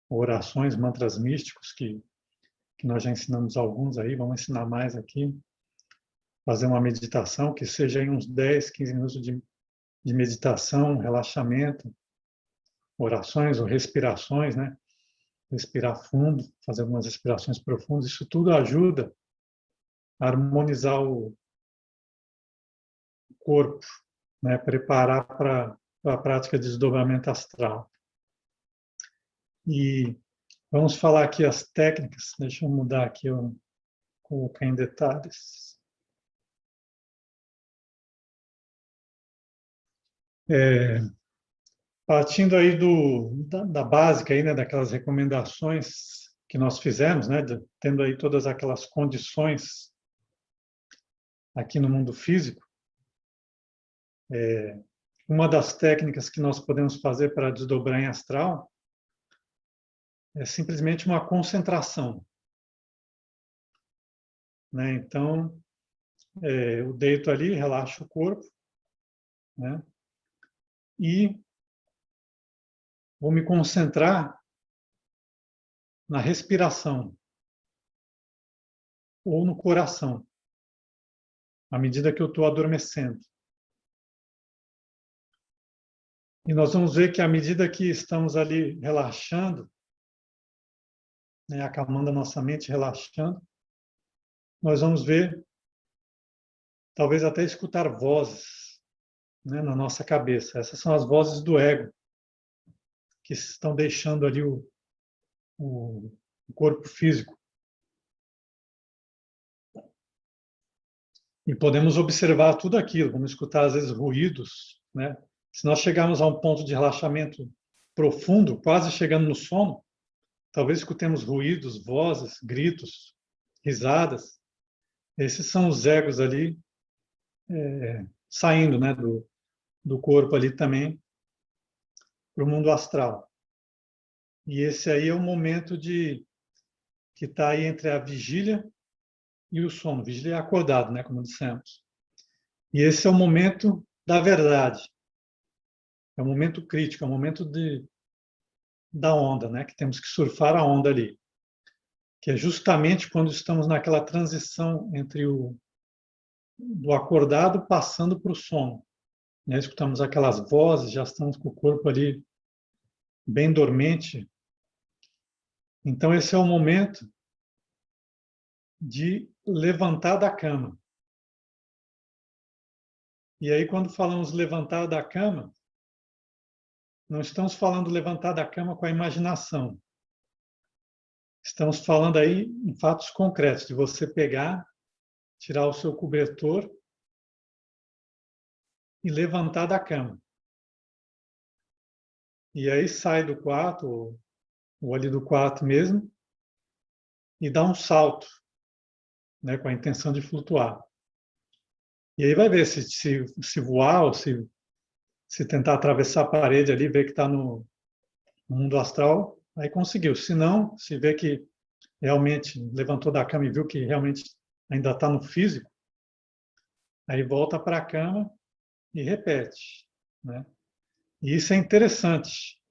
orações, mantras místicos que nós já ensinamos alguns aí, vamos ensinar mais aqui. Fazer uma meditação que seja em uns 10, 15 minutos de meditação, relaxamento, orações ou respirações, né? Respirar fundo, fazer algumas respirações profundas, isso tudo ajuda a harmonizar o corpo, né? Preparar para a prática de desdobramento astral. E vamos falar aqui as técnicas, deixa eu mudar aqui, eu colocar em detalhes. Partindo aí da básica, aí, né, daquelas recomendações que nós fizemos, né, tendo aí todas aquelas condições aqui no mundo físico, uma das técnicas que nós podemos fazer para desdobrar em astral é simplesmente uma concentração, né? Então, eu deito ali, relaxo o corpo, né? E vou me concentrar na respiração ou no coração, à medida que eu estou adormecendo. E nós vamos ver que à medida que estamos ali relaxando, né, acalmando a nossa mente, relaxando, nós vamos ver, talvez até escutar vozes, né, na nossa cabeça. Essas são as vozes do ego, que estão deixando ali o corpo físico. E podemos observar tudo aquilo, vamos escutar às vezes ruídos, né? Se nós chegarmos a um ponto de relaxamento profundo, quase chegando no sono, talvez escutemos ruídos, vozes, gritos, risadas. Esses são os egos ali saindo, né, do corpo ali também para o mundo astral. E esse aí é o momento que está aí entre a vigília e o sono. Vigília é acordado, né, como dissemos. E esse é o momento da verdade. É o momento crítico, é o momento da onda, né, que temos que surfar a onda ali. Que é justamente quando estamos naquela transição entre do acordado passando para o sono. Né? Escutamos aquelas vozes, já estamos com o corpo ali bem dormente. Então, esse é o momento de levantar da cama. E aí, quando falamos levantar da cama, não estamos falando levantar da cama com a imaginação. Estamos falando aí em fatos concretos, de você pegar, tirar o seu cobertor e levantar da cama. E aí sai do quarto, ou ali do quarto mesmo, e dá um salto, né, com a intenção de flutuar. E aí vai ver se voar ou se tentar atravessar a parede ali, ver que está no mundo astral, aí conseguiu. Se não, se vê que realmente levantou da cama e viu que realmente ainda está no físico, aí volta para a cama e repete, né? E isso é interessante.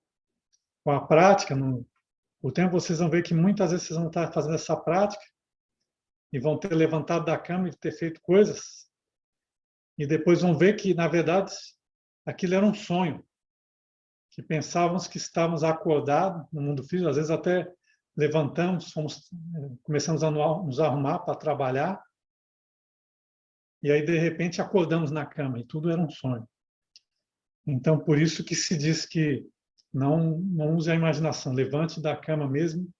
Com a prática, no o tempo vocês vão ver que muitas vezes vocês vão estar fazendo essa prática e vão ter levantado da cama e ter feito coisas e depois vão ver que, na verdade, aquilo era um sonho, que pensávamos que estávamos acordados no mundo físico, às vezes até levantamos, começamos a nos arrumar para trabalhar e aí, de repente, acordamos na cama e tudo era um sonho. Então, por isso que se diz que não use a imaginação, levante da cama mesmo.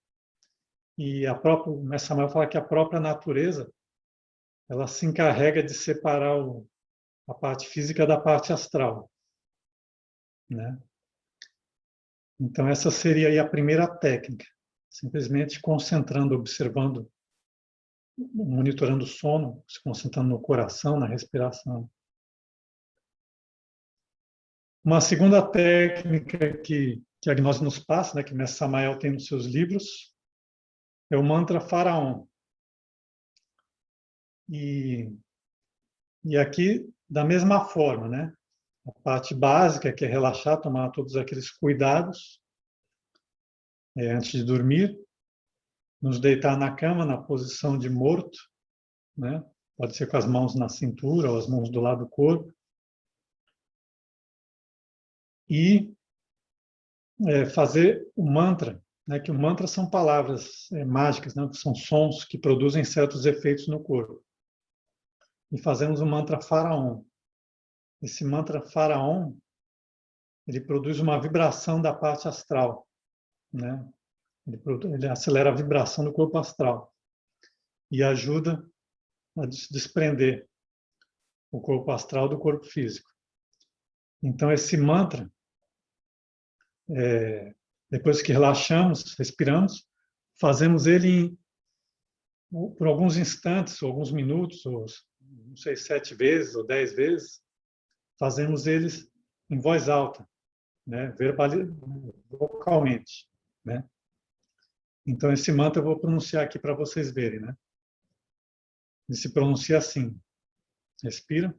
E o Mestre Samael fala que a própria natureza ela se encarrega de separar a parte física da parte astral, né? Então, essa seria aí a primeira técnica, simplesmente concentrando, observando, monitorando o sono, se concentrando no coração, na respiração. Uma segunda técnica que a gnose nos passa, né, que o Mestre Samael tem nos seus livros, é o mantra Faraon. E aqui, da mesma forma, né? A parte básica, que é relaxar, tomar todos aqueles cuidados antes de dormir, nos deitar na cama, na posição de morto, né? Pode ser com as mãos na cintura ou as mãos do lado do corpo. E fazer o mantra, né? Que o mantra são palavras mágicas, né? São sons que produzem certos efeitos no corpo. E fazemos o mantra Faraon. Esse mantra Faraon, ele produz uma vibração da parte astral, né? Ele acelera a vibração do corpo astral e ajuda a desprender o corpo astral do corpo físico. Então, esse mantra, depois que relaxamos, respiramos, fazemos ele por alguns instantes, ou alguns minutos, ou não sei, 7 vezes ou 10 vezes, fazemos eles em voz alta, né? Vocalmente, né? Então, esse mantra eu vou pronunciar aqui para vocês verem, né? Ele se pronuncia assim. Respira.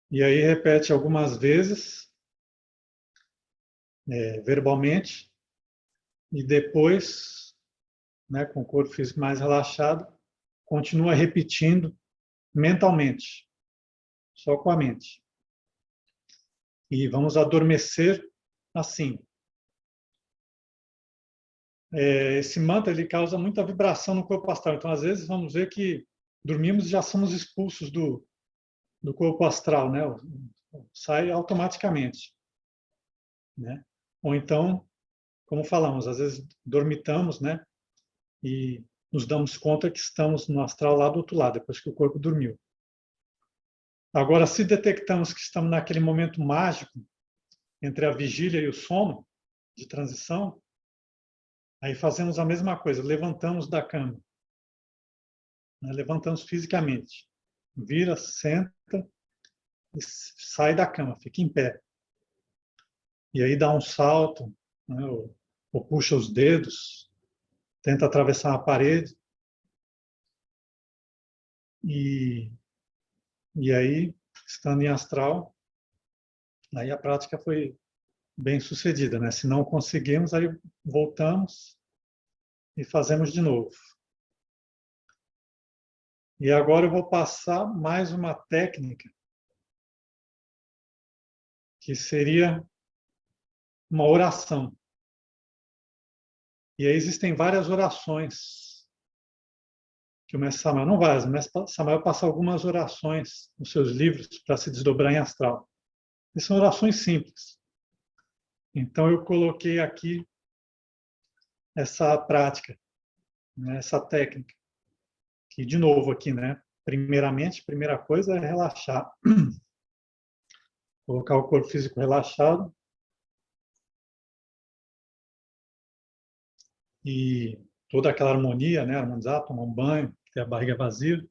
E aí repete algumas vezes, verbalmente, e depois, né, com o corpo físico mais relaxado, continua repetindo mentalmente, só com a mente. E vamos adormecer assim. Esse mantra ele causa muita vibração no corpo astral. Então, às vezes, vamos ver que dormimos e já somos expulsos do corpo astral, né? Sai automaticamente, né? Ou então, como falamos, às vezes dormitamos, né? E nos damos conta que estamos no astral lá do outro lado, depois que o corpo dormiu. Agora, se detectamos que estamos naquele momento mágico entre a vigília e o sono, de transição, aí fazemos a mesma coisa, levantamos da cama, né? Levantamos fisicamente, vira, senta e sai da cama, fica em pé. E aí dá um salto, né? ou puxa os dedos, tenta atravessar a parede e aí, estando em astral, aí a prática foi bem sucedida, né? Se não conseguimos, aí voltamos e fazemos de novo. E agora eu vou passar mais uma técnica, que seria uma oração. E aí existem várias orações que o Mestre Samael, não várias, o Mestre Samael passa algumas orações nos seus livros para se desdobrar em astral. E são orações simples. Então eu coloquei aqui essa prática, né, essa técnica, que de novo aqui, né? Primeiramente, primeira coisa é relaxar. Colocar o corpo físico relaxado e toda aquela harmonia, né? Harmonizar, tomar um banho, ter a barriga vazia.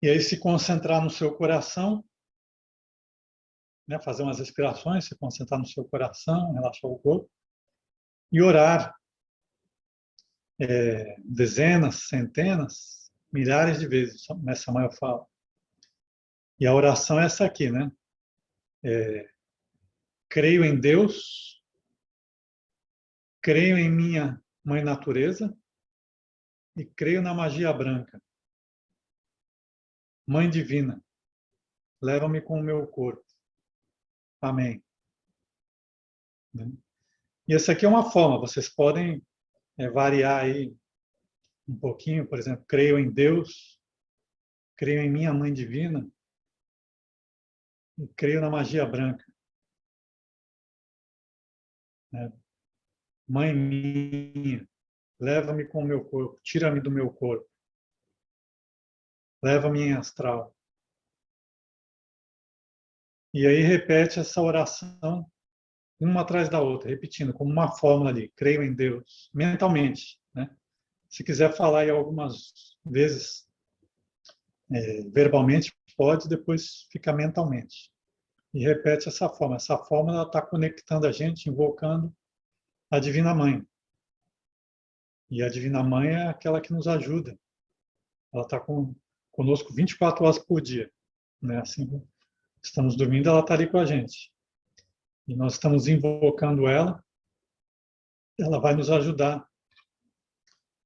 E aí se concentrar no seu coração, né? Fazer umas respirações, se concentrar no seu coração, relaxar o corpo e orar dezenas, centenas, milhares de vezes, nessa maior fala. E a oração é essa aqui, né? Creio em Deus, creio em minha mãe natureza e creio na magia branca. Mãe divina, leva-me com o meu corpo. Amém. E essa aqui é uma forma, vocês podem variar aí um pouquinho, por exemplo, creio em Deus, creio em minha mãe divina e creio na magia branca. Mãe minha, leva-me com o meu corpo, tira-me do meu corpo, leva-me em astral. E aí repete essa oração uma atrás da outra, repetindo como uma fórmula ali, creio em Deus, mentalmente, né? Se quiser falar aí algumas vezes verbalmente, pode, depois fica mentalmente. E repete essa forma. Essa forma está conectando a gente, invocando a Divina Mãe. E a Divina Mãe é aquela que nos ajuda. Ela está conosco 24 horas por dia. Né? Assim, estamos dormindo, ela está ali com a gente. E nós estamos invocando ela, ela vai nos ajudar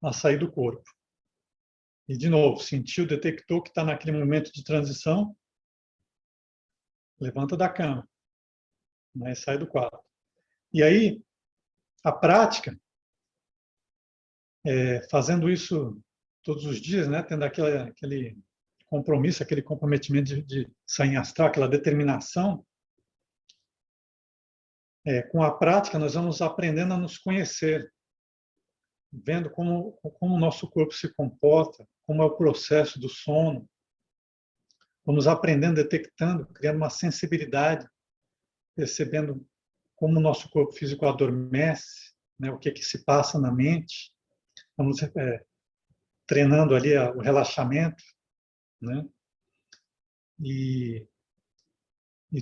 a sair do corpo. E, de novo, sentiu, detectou que está naquele momento de transição, levanta da cama, né, e sai do quarto. E aí, a prática, fazendo isso todos os dias, né, tendo aquele compromisso, aquele comprometimento de sair em astral, aquela determinação, com a prática nós vamos aprendendo a nos conhecer, vendo como o nosso corpo se comporta, como é o processo do sono. Vamos aprendendo, detectando, criando uma sensibilidade, percebendo como o nosso corpo físico adormece, né, o que se passa na mente. Vamos treinando ali o relaxamento, né? E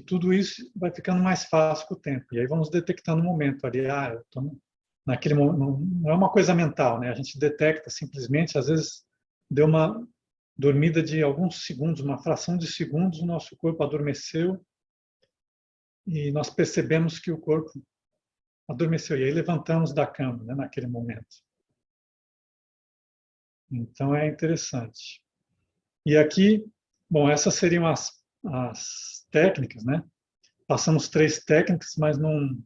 tudo isso vai ficando mais fácil com o tempo. E aí vamos detectando o momento ali, eu tô naquele momento, não é uma coisa mental, né? A gente detecta simplesmente, às vezes deu uma dormida de alguns segundos, uma fração de segundos, o nosso corpo adormeceu e nós percebemos que o corpo adormeceu. E aí levantamos da cama, né, naquele momento. Então é interessante. E aqui, bom, essas seriam as técnicas, né? Passamos 3 técnicas, mas não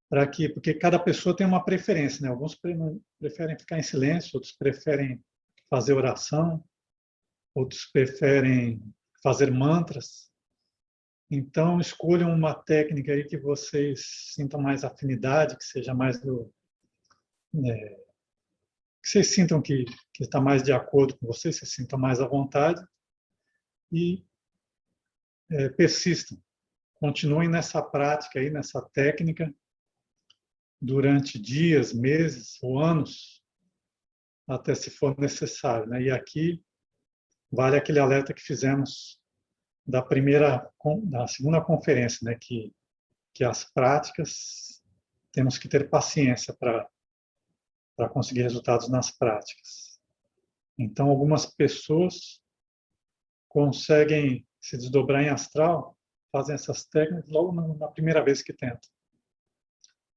para quê? Porque cada pessoa tem uma preferência, né? Alguns preferem ficar em silêncio, outros preferem fazer oração, outros preferem fazer mantras. Então, escolham uma técnica aí que vocês sintam mais afinidade, que seja mais que vocês sintam que está mais de acordo com vocês, se sintam mais à vontade e persistam. Continuem nessa prática aí, nessa técnica, durante dias, meses ou anos, até se for necessário, né? E aqui vale aquele alerta que fizemos da segunda conferência, né? Que as práticas temos que ter paciência para conseguir resultados nas práticas. Então, algumas pessoas conseguem se desdobrar em astral, fazem essas técnicas logo na primeira vez que tentam.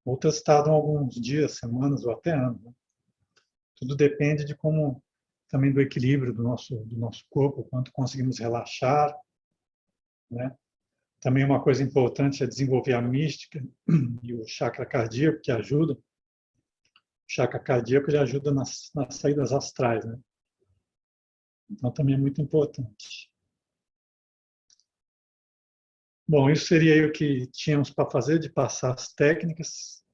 Outras tardam alguns dias, semanas ou até anos. Né? Tudo depende de como também do equilíbrio do nosso corpo, quanto conseguimos relaxar, né? Também uma coisa importante é desenvolver a mística e o chakra cardíaco, que ajuda. O chakra cardíaco ele ajuda nas saídas astrais, né? Então, também é muito importante. Bom, isso seria aí o que tínhamos para fazer, de passar as técnicas.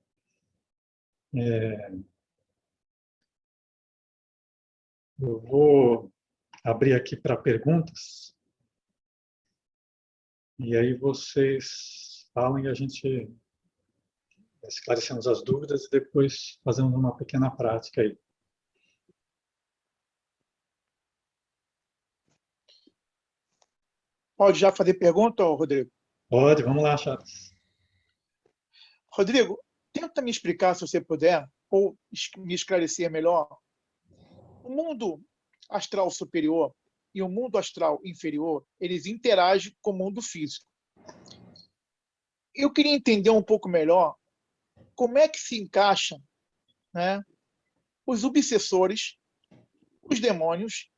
Eu vou abrir aqui para perguntas, e aí vocês falam e a gente esclarecemos as dúvidas e depois fazemos uma pequena prática aí. Pode já fazer pergunta, Rodrigo? Pode, vamos lá, Chaves. Rodrigo, tenta me explicar, se você puder, ou me esclarecer melhor. O mundo astral superior e o mundo astral inferior, eles interagem com o mundo físico. Eu queria entender um pouco melhor como é que se encaixam, né, os obsessores, os demônios,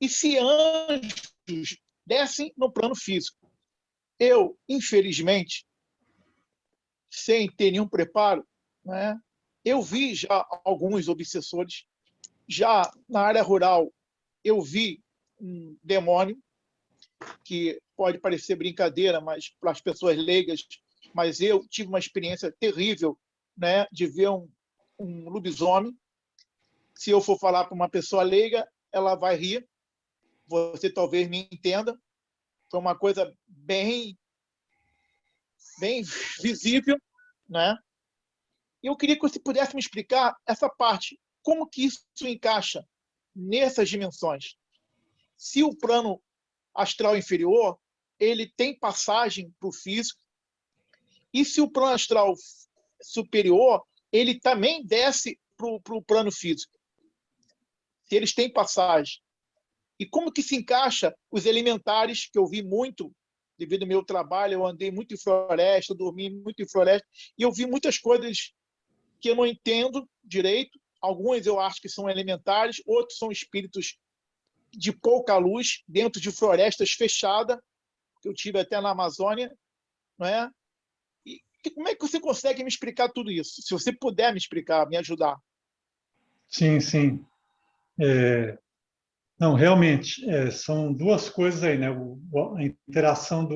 e se anjos descem no plano físico. Eu, infelizmente, sem ter nenhum preparo, né, eu vi já alguns obsessores. Já na área rural, eu vi um demônio, que pode parecer brincadeira, mas para as pessoas leigas, mas eu tive uma experiência terrível, né, de ver um lobisomem. Se eu for falar para uma pessoa leiga, ela vai rir. Você talvez me entenda. Foi uma coisa bem visível, né? E eu queria que você pudesse me explicar essa parte, como que isso encaixa nessas dimensões. Se o plano astral inferior ele tem passagem para o físico, e se o plano astral superior ele também desce para o plano físico, se eles têm passagem. E como que se encaixa os elementares, que eu vi muito, devido ao meu trabalho, eu andei muito em floresta, dormi muito em floresta, e eu vi muitas coisas que eu não entendo direito. Alguns eu acho que são elementares, outros são espíritos de pouca luz, dentro de florestas fechadas, que eu tive até na Amazônia, não é? E como é que você consegue me explicar tudo isso? Se você puder me explicar, me ajudar. Sim, sim. Não, realmente, são duas coisas aí, né? A interação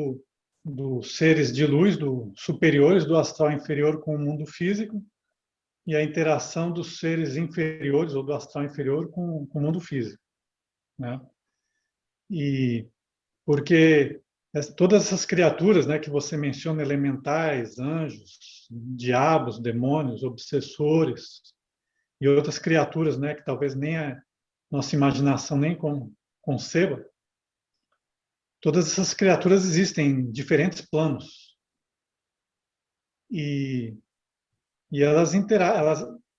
dos seres de luz, do superiores, do astral inferior com o mundo físico, e a interação dos seres inferiores ou do astral inferior com o mundo físico, né? E porque todas essas criaturas, né, que você menciona, elementais, anjos, diabos, demônios, obsessores e outras criaturas, né, que talvez nem a nossa imaginação nem conceba, todas essas criaturas existem em diferentes planos. E elas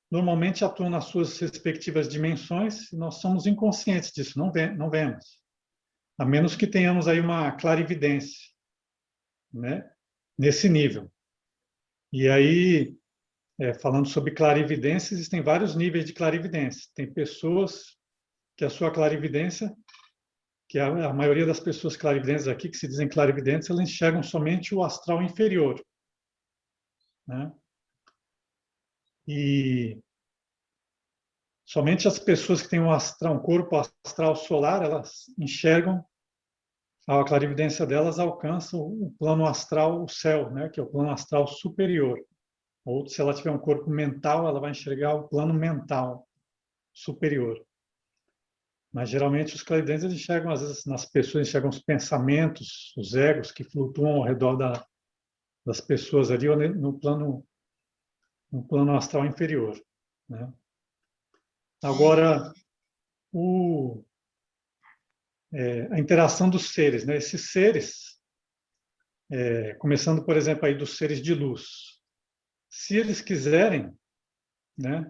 normalmente atuam nas suas respectivas dimensões e nós somos inconscientes disso, não vemos. A menos que tenhamos aí uma clarividência, né, nesse nível. E aí, falando sobre clarividência, existem vários níveis de clarividência. Tem pessoas que a sua clarividência, que a maioria das pessoas clarividentes aqui, que se dizem clarividentes, elas enxergam somente o astral inferior, né? E somente as pessoas que têm um corpo astral solar, elas enxergam, a clarividência delas alcança o plano astral, o céu, né, que é o plano astral superior. Ou se ela tiver um corpo mental, ela vai enxergar o plano mental superior. Mas geralmente os clarividentes eles enxergam, às vezes, nas pessoas, enxergam os pensamentos, os egos que flutuam ao redor das pessoas ali, ou no plano astral inferior, né? Agora, a interação dos seres, né? Esses seres, começando, por exemplo, aí dos seres de luz, se eles quiserem, né?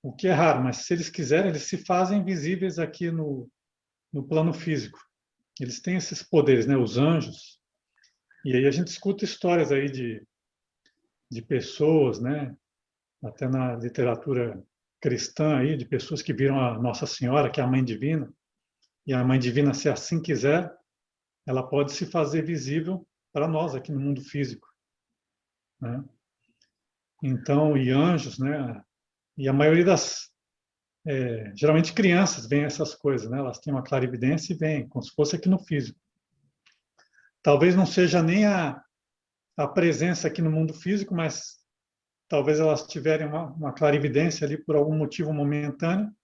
O que é raro, mas se eles quiserem, eles se fazem visíveis aqui no plano físico. Eles têm esses poderes, né? Os anjos. E aí a gente escuta histórias aí de pessoas, né? Até na literatura cristã aí, de pessoas que viram a Nossa Senhora, que é a Mãe Divina, e a Mãe Divina, se assim quiser, ela pode se fazer visível para nós aqui no mundo físico, né? Então, e anjos, né? E a maioria geralmente crianças veem essas coisas, né? Elas têm uma clarividência e veem, como se fosse aqui no físico. Talvez não seja nem a presença aqui no mundo físico, mas talvez elas tiverem uma clarividência ali por algum motivo momentâneo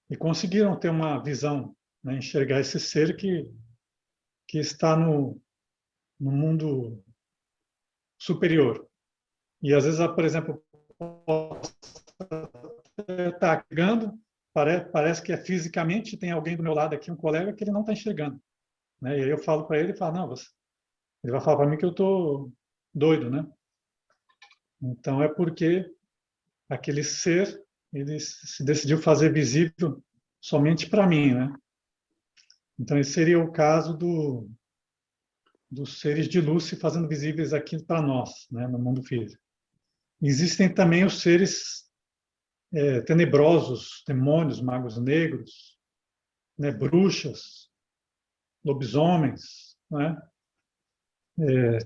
e conseguiram ter uma visão, né? Enxergar esse ser que está no mundo superior. E às vezes, por exemplo, está chegando, parece que fisicamente tem alguém do meu lado aqui, um colega, que ele não está enxergando, né? E aí eu falo para ele, fala, não, ele vai falar para mim que eu estou doido, né? Então é porque aquele ser, ele se decidiu fazer visível somente para mim, né? Então esse seria o caso dos seres de luz se fazendo visíveis aqui para nós, né, no mundo físico. Existem também os seres tenebrosos, demônios, magos negros, né, bruxas, lobisomens, né?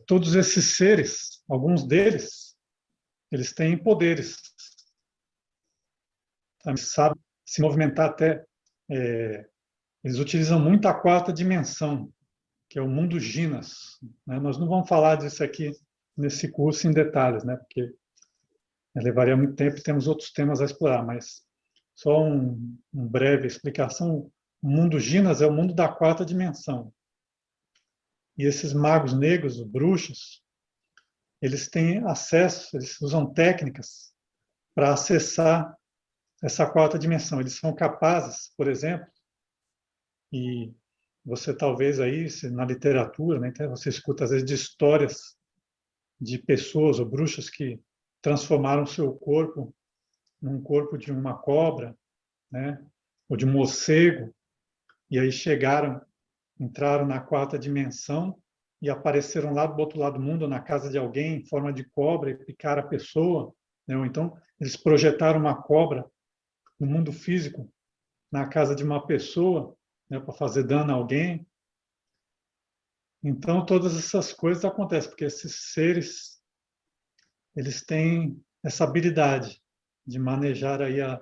Todos esses seres, alguns deles, eles têm poderes, sabem se movimentar até. Eles utilizam muito a quarta dimensão, que é o mundo Ginas, né? Nós não vamos falar disso aqui nesse curso em detalhes, né? Porque levaria muito tempo e temos outros temas a explorar, mas só uma breve explicação. O mundo Ginas é o mundo da quarta dimensão. E esses magos negros, bruxos, eles têm acesso, eles usam técnicas para acessar essa quarta dimensão. Eles são capazes, por exemplo, e você talvez aí, na literatura, né, você escuta às vezes de histórias de pessoas ou bruxas que transformaram seu corpo num corpo de uma cobra, né, ou de um morcego, e aí entraram na quarta dimensão e apareceram lá do outro lado do mundo, na casa de alguém, em forma de cobra, e picaram a pessoa, né? Ou então eles projetaram uma cobra no mundo físico, na casa de uma pessoa, né, para fazer dano a alguém. Então, todas essas coisas acontecem, porque esses seres, eles têm essa habilidade de manejar aí a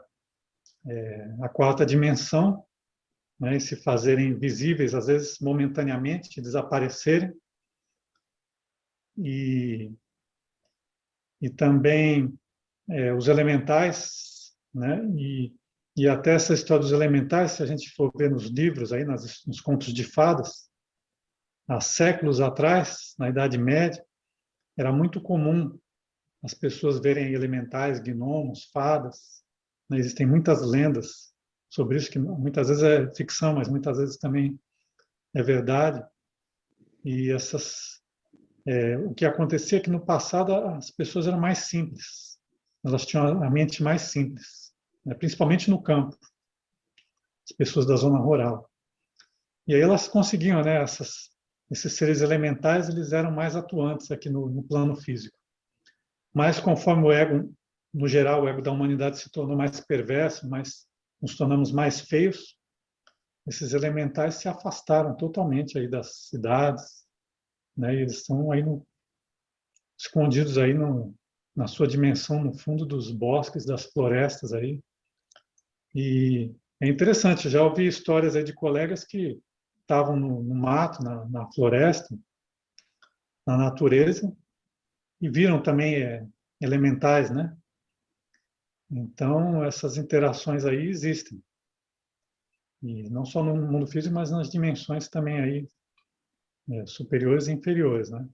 quarta dimensão, né, e se fazerem visíveis, às vezes momentaneamente, desaparecerem. E também os elementais, né, e até essa história dos elementais, se a gente for ver nos livros, aí, nos contos de fadas, há séculos atrás, na Idade Média, era muito comum as pessoas verem elementais, gnomos, fadas, né? Existem muitas lendas sobre isso, que muitas vezes é ficção, mas muitas vezes também é verdade. E o que acontecia é que no passado as pessoas eram mais simples, elas tinham a mente mais simples, né? Principalmente no campo, as pessoas da zona rural. E aí elas conseguiam, né? Esses seres elementais, eles eram mais atuantes aqui no plano físico. Mas conforme o ego, no geral, o ego da humanidade se tornou mais perverso, nos tornamos mais feios, esses elementais se afastaram totalmente aí das cidades, né? E eles estão aí escondidos aí na sua dimensão, no fundo dos bosques, das florestas aí. E é interessante, já ouvi histórias aí de colegas que estavam no mato, na floresta, na natureza, e viram também elementais, né? Então, essas interações aí existem. E não só no mundo físico, mas nas dimensões também aí, superiores e inferiores, né?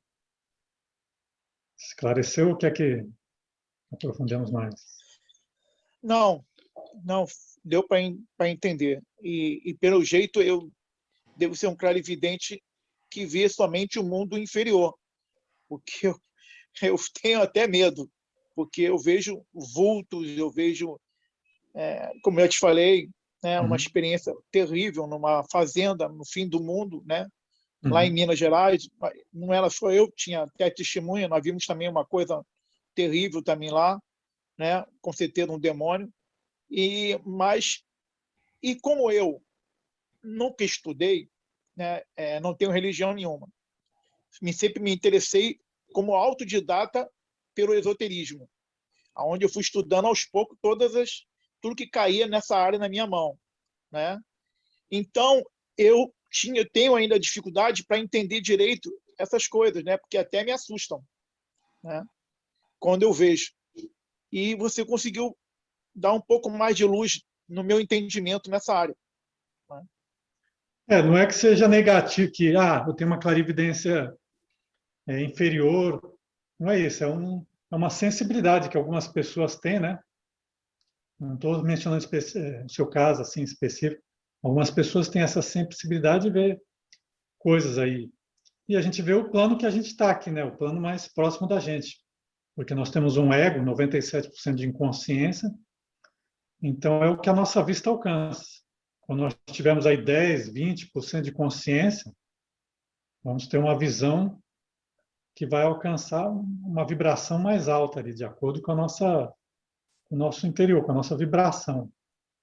Esclareceu o que é que aprofundamos mais? Não, não, deu para entender. E, pelo jeito, eu devo ser um clarividente que vê somente o mundo inferior, porque eu tenho até medo, porque eu vejo vultos, eu vejo, como eu te falei, né, uma experiência terrível numa fazenda no fim do mundo, né, lá em Minas Gerais. Não era só eu, tinha até testemunha, nós vimos também uma coisa terrível também lá, né, com certeza um demônio. E como eu nunca estudei, né, não tenho religião nenhuma, sempre me interessei como autodidata pelo esoterismo, onde eu fui estudando aos poucos tudo que caía nessa área na minha mão, né? Então, eu tenho ainda dificuldade para entender direito essas coisas, né? Porque até me assustam, né? Quando eu vejo. E você conseguiu dar um pouco mais de luz no meu entendimento nessa área, né? Não é que seja negativo, que eu tenho uma clarividência inferior. Não é isso, é uma sensibilidade que algumas pessoas têm, né? Não estou mencionando o seu caso assim específico. Algumas pessoas têm essa sensibilidade de ver coisas aí. E a gente vê o plano que a gente está aqui, né? O plano mais próximo da gente. Porque nós temos um ego, 97% de inconsciência, então é o que a nossa vista alcança. Quando nós tivermos aí 10, 20% de consciência, vamos ter uma visão que vai alcançar uma vibração mais alta ali, de acordo com o nosso interior, com a nossa vibração,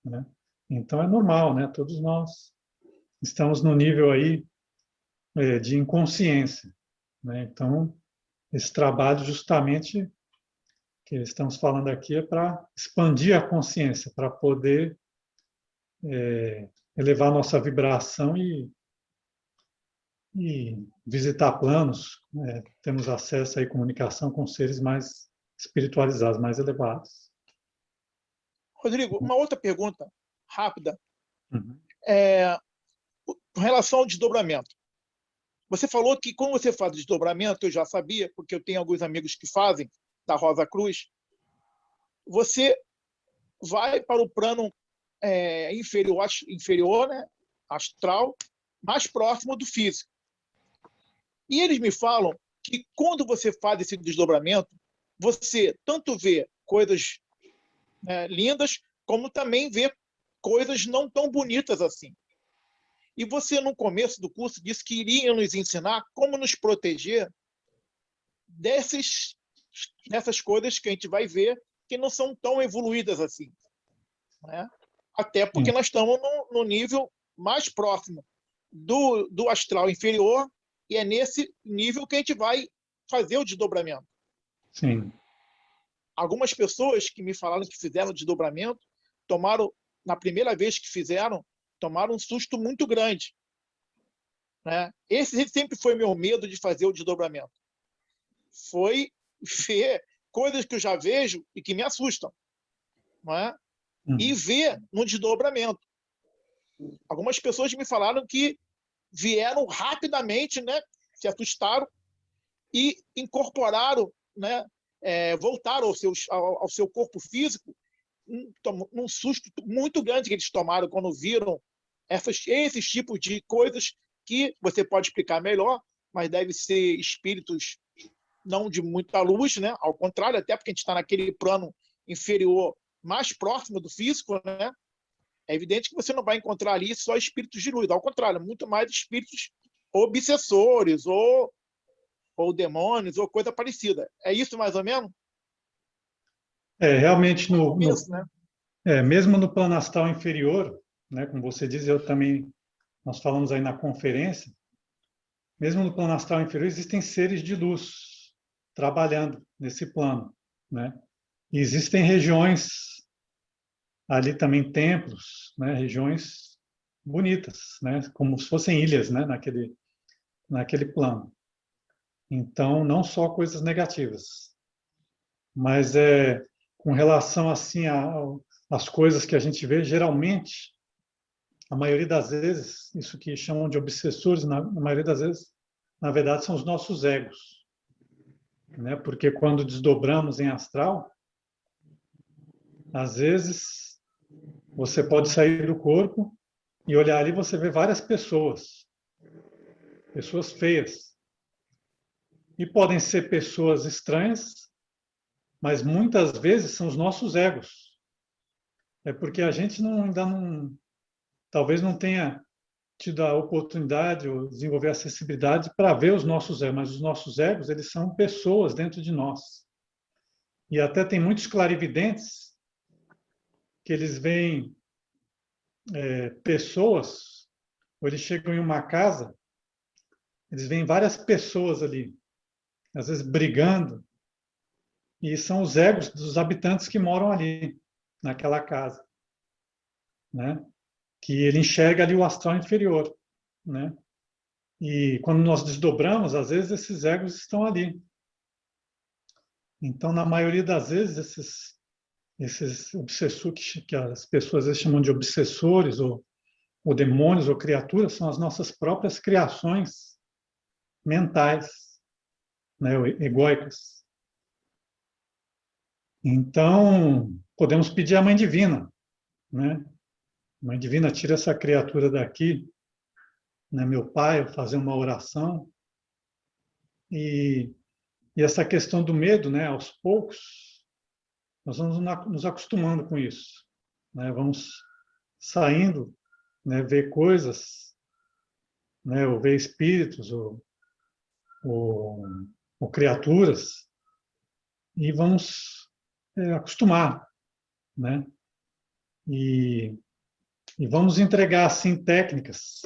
né? Então é normal, né? Todos nós estamos no nível aí de inconsciência, né? Então esse trabalho justamente que estamos falando aqui é para expandir a consciência, para poder elevar a nossa vibração e visitar planos, né? Temos acesso aí à comunicação com seres mais espiritualizados, mais elevados. Rodrigo, uma outra pergunta rápida. Uhum. Com relação ao desdobramento. Você falou que quando você faz desdobramento, eu já sabia, porque eu tenho alguns amigos que fazem, da Rosa Cruz, você vai para o plano inferior, né, astral, mais próximo do físico. E eles me falam que quando você faz esse desdobramento, você tanto vê coisas lindas, como também vê coisas não tão bonitas assim. E você, no começo do curso, disse que iria nos ensinar como nos proteger dessas coisas que a gente vai ver que não são tão evoluídas assim, né? Até porque nós estamos no nível mais próximo do astral inferior, e é nesse nível que a gente vai fazer o desdobramento. Sim. Algumas pessoas que me falaram que fizeram o desdobramento, na primeira vez que fizeram, tomaram um susto muito grande, né? Esse sempre foi meu medo de fazer o desdobramento. Foi ver coisas que eu já vejo e que me assustam, não é? E ver no desdobramento. Algumas pessoas me falaram que vieram rapidamente, né? Se assustaram e incorporaram, né? Voltaram ao seu corpo físico num susto muito grande que eles tomaram quando viram esses tipos de coisas que você pode explicar melhor, mas deve ser espíritos não de muita luz, né? Ao contrário, até porque a gente está naquele plano inferior mais próximo do físico, né? É evidente que você não vai encontrar ali só espíritos de luz, ao contrário, muito mais espíritos obsessores ou demônios ou coisa parecida. É isso mais ou menos? Realmente, né? mesmo no plano astral inferior, né, como você diz, nós falamos aí na conferência, mesmo no plano astral inferior, existem seres de luz trabalhando nesse plano, né? E existem regiões, ali também templos, né, regiões bonitas, né, como se fossem ilhas, né, naquele plano. Então, não só coisas negativas, mas com relação assim às coisas que a gente vê, geralmente, a maioria das vezes, isso que chamam de obsessores, na maioria das vezes, na verdade, são os nossos egos, né? Porque quando desdobramos em astral, às vezes você pode sair do corpo e olhar ali, você vê várias pessoas feias, e podem ser pessoas estranhas, mas muitas vezes são os nossos egos. É porque a gente ainda não, talvez não tenha tido a oportunidade ou desenvolver a acessibilidade para ver os nossos egos, mas os nossos egos, eles são pessoas dentro de nós. E até tem muitos clarividentes que eles veem pessoas, ou eles chegam em uma casa, eles veem várias pessoas ali, às vezes brigando, e são os egos dos habitantes que moram ali, naquela casa, né? Que ele enxerga ali o astral inferior, né? E quando nós desdobramos, às vezes esses egos estão ali. Então, na maioria das vezes, esses obsessores, que as pessoas às vezes chamam de obsessores, ou demônios, ou criaturas, são as nossas próprias criações mentais, né? Egóicas. Então, podemos pedir à Mãe Divina, né? Mãe Divina, tira essa criatura daqui, né? Meu pai, fazer uma oração. E essa questão do medo, né? Aos poucos, nós vamos nos acostumando com isso, né? Vamos saindo, né? Ver coisas, né? Ou ver espíritos, ou, ou criaturas, e vamos acostumar, né? E vamos entregar, assim, técnicas,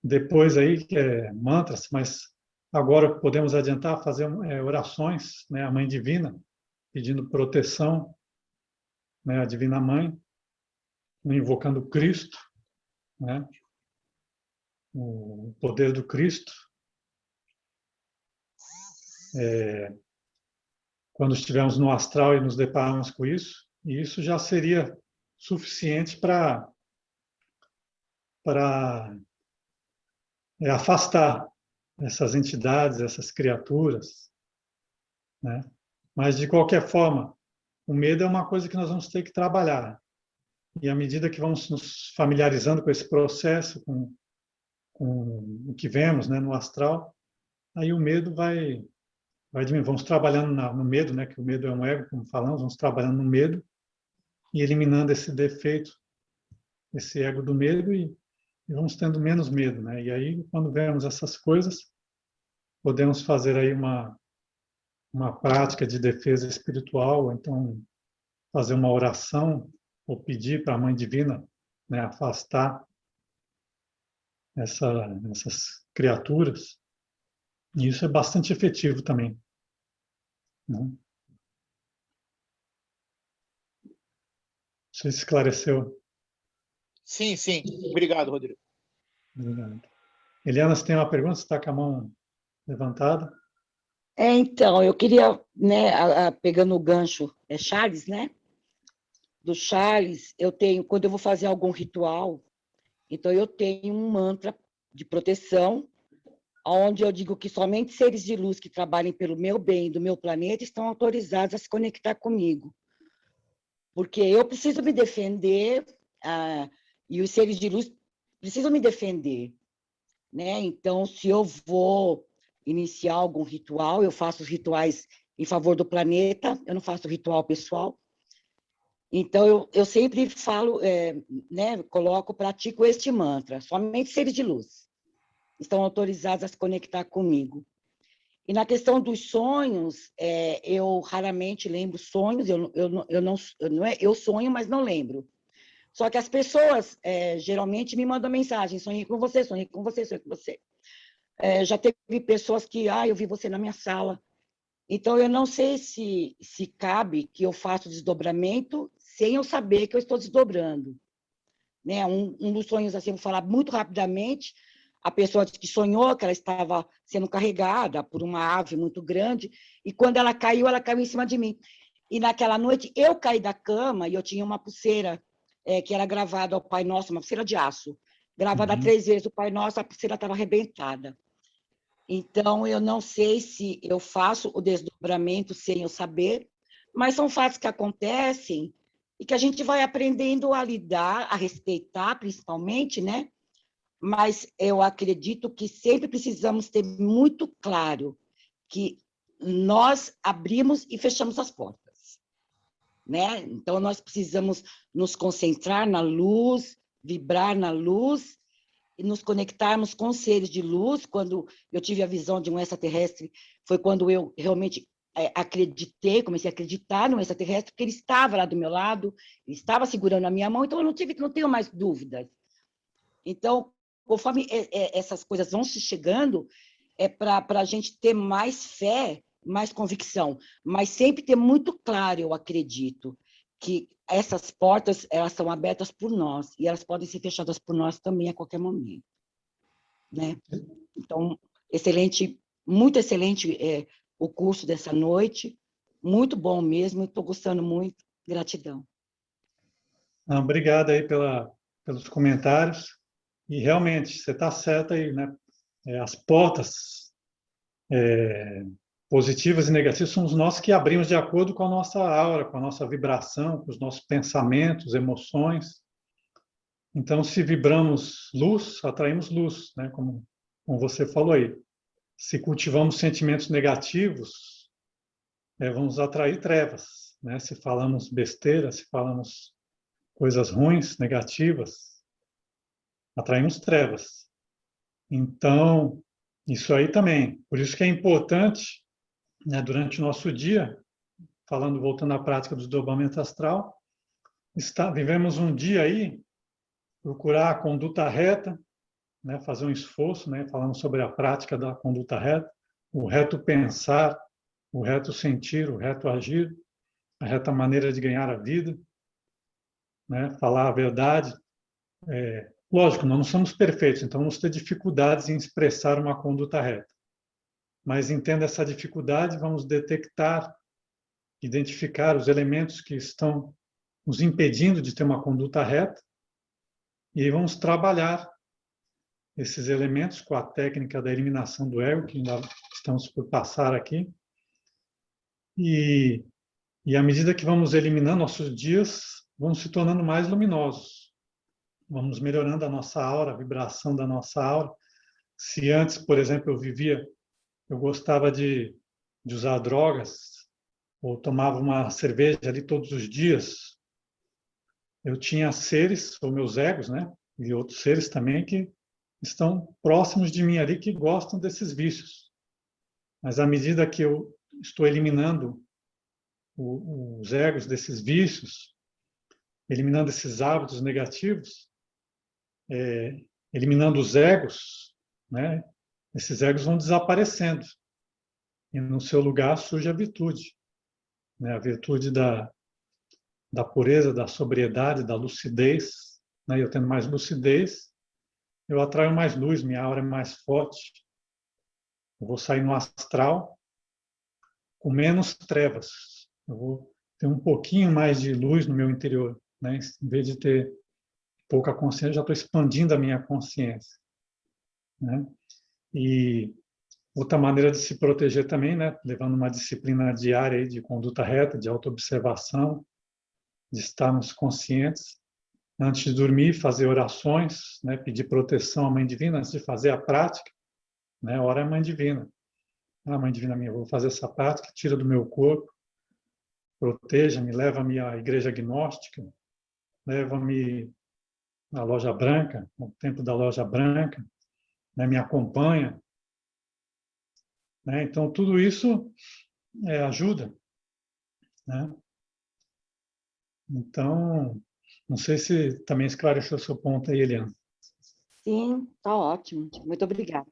depois aí, mantras, mas agora podemos adiantar, fazer orações, né, à Mãe Divina, pedindo proteção, né, à Divina Mãe, invocando Cristo, né, o poder do Cristo. Quando estivermos no astral e nos depararmos com isso, e isso já seria suficiente para afastar essas entidades, essas criaturas, né? Mas, de qualquer forma, o medo é uma coisa que nós vamos ter que trabalhar. E à medida que vamos nos familiarizando com esse processo, com o que vemos, né, no astral, aí o medo vai diminuir. Vamos trabalhando no medo, né, que o medo é um ego, como falamos, vamos trabalhando no medo e eliminando esse defeito, esse ego do medo, e vamos tendo menos medo, né? E aí, quando vemos essas coisas, podemos fazer aí uma prática de defesa espiritual, ou então fazer uma oração, ou pedir para a Mãe Divina, né, afastar essas criaturas. E isso é bastante efetivo também, né? Não sei se esclareceu. Sim, sim. Obrigado, Rodrigo. Obrigado. Eliana, você tem uma pergunta? Você está com a mão levantada? Então, eu queria, né, pegando o gancho, Charles, né? Do Charles, eu tenho, quando eu vou fazer algum ritual, então eu tenho um mantra de proteção, onde eu digo que somente seres de luz que trabalhem pelo meu bem, do meu planeta, estão autorizados a se conectar comigo. Porque eu preciso me defender, e os seres de luz precisam me defender, né? Então, se eu vou iniciar algum ritual, eu faço os rituais em favor do planeta, eu não faço ritual pessoal. Então, eu sempre falo, né, pratico este mantra, somente seres de luz estão autorizados a se conectar comigo. E na questão dos sonhos, eu raramente lembro sonhos, eu sonho, mas não lembro. Só que as pessoas geralmente me mandam mensagem: sonhei com você, sonhei com você, sonhei com você. Já teve pessoas que, eu vi você na minha sala. Então, eu não sei se cabe que eu faça o desdobramento sem eu saber que eu estou desdobrando. Né? Um dos sonhos, assim, vou falar muito rapidamente, a pessoa disse que sonhou que ela estava sendo carregada por uma ave muito grande, e quando ela caiu em cima de mim. E naquela noite, eu caí da cama e eu tinha uma pulseira que era gravada ao Pai Nosso, uma pulseira de aço, gravada 3 vezes o Pai Nosso, a pulseira estava arrebentada. Então, eu não sei se eu faço o desdobramento sem eu saber, mas são fatos que acontecem e que a gente vai aprendendo a lidar, a respeitar, principalmente, né? Mas eu acredito que sempre precisamos ter muito claro que nós abrimos e fechamos as portas, né? Então, nós precisamos nos concentrar na luz, vibrar na luz, e nos conectarmos com seres de luz. Quando eu tive a visão de um extraterrestre, foi quando eu realmente acreditei, comecei a acreditar no extraterrestre, porque ele estava lá do meu lado, ele estava segurando a minha mão, então eu não tenho mais dúvidas. Então, conforme essas coisas vão se chegando, é para a gente ter mais fé, mais convicção, mas sempre ter muito claro, eu acredito, que essas portas, elas são abertas por nós, e elas podem ser fechadas por nós também a qualquer momento. Né? Então, excelente, muito excelente o curso dessa noite, muito bom mesmo, estou gostando muito, gratidão. Não, obrigado aí pelos comentários. E realmente, você está certa aí, né? As portas positivas e negativas somos nós que abrimos de acordo com a nossa aura, com a nossa vibração, com os nossos pensamentos, emoções. Então, se vibramos luz, atraímos luz, né? Como você falou aí. Se cultivamos sentimentos negativos, vamos atrair trevas, né? Se falamos besteira, se falamos coisas ruins, negativas, atraímos trevas. Então, isso aí também. Por isso que é importante, né, durante o nosso dia, voltando à prática do desdobramento astral, vivemos um dia aí, procurar a conduta reta, né, fazer um esforço, né, falando sobre a prática da conduta reta, o reto pensar, o reto sentir, o reto agir, a reta maneira de ganhar a vida, né, falar a verdade. Lógico, nós não somos perfeitos, então vamos ter dificuldades em expressar uma conduta reta. Mas entenda essa dificuldade, vamos detectar, identificar os elementos que estão nos impedindo de ter uma conduta reta e aí vamos trabalhar esses elementos com a técnica da eliminação do ego, que ainda estamos por passar aqui. E à medida que vamos eliminando, nossos dias vão se tornando mais luminosos. Vamos melhorando a nossa aura, a vibração da nossa aura. Se antes, por exemplo, eu gostava de usar drogas, ou tomava uma cerveja ali todos os dias, eu tinha seres, ou meus egos, né? E outros seres também que estão próximos de mim ali, que gostam desses vícios. Mas à medida que eu estou eliminando os egos desses vícios, eliminando esses hábitos negativos, eliminando os egos, né? Esses egos vão desaparecendo. E no seu lugar surge a virtude, né? A virtude da pureza, da sobriedade, da lucidez. Né? Eu tendo mais lucidez, eu atraio mais luz, minha aura é mais forte. Eu vou sair no astral com menos trevas. Eu vou ter um pouquinho mais de luz no meu interior. Né? Em vez de ter pouca consciência, já estou expandindo a minha consciência. Né? E outra maneira de se proteger também, né? Levando uma disciplina diária aí de conduta reta, de autoobservação, de estarmos conscientes. Antes de dormir, fazer orações, né? Pedir proteção à Mãe Divina, antes de fazer a prática, né? Ora a Mãe Divina. Ah, Mãe Divina minha, vou fazer essa prática, tira do meu corpo, proteja-me, leva-me à Igreja Gnóstica, leva-me à Loja Branca, ao Templo da Loja Branca, né? Me acompanha. Né? Então, tudo isso ajuda. Né? Então, não sei se também esclareceu o seu ponto aí, Eliana. Sim, está ótimo. Muito obrigada.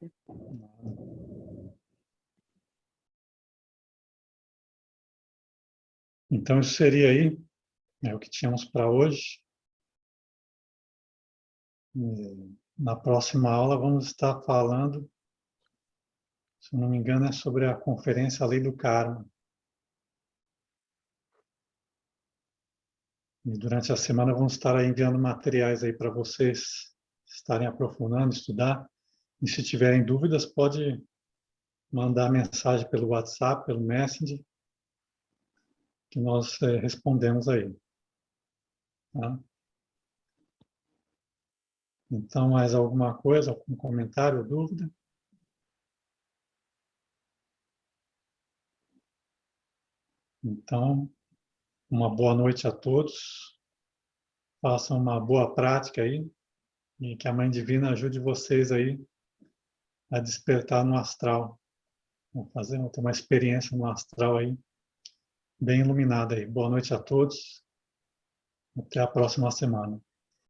Então, isso seria aí o que tínhamos para hoje. Na próxima aula, vamos estar falando, se não me engano, é sobre a conferência A Lei do Karma. E durante a semana vamos estar aí enviando materiais aí para vocês estarem aprofundando, estudar. E se tiverem dúvidas, pode mandar mensagem pelo WhatsApp, pelo Messenger, que nós respondemos aí. Tá? Então, mais alguma coisa, algum comentário ou dúvida? Então, uma boa noite a todos. Façam uma boa prática aí e que a Mãe Divina ajude vocês aí a despertar no astral, vamos ter uma experiência no astral aí, bem iluminada aí. Boa noite a todos. Até a próxima semana.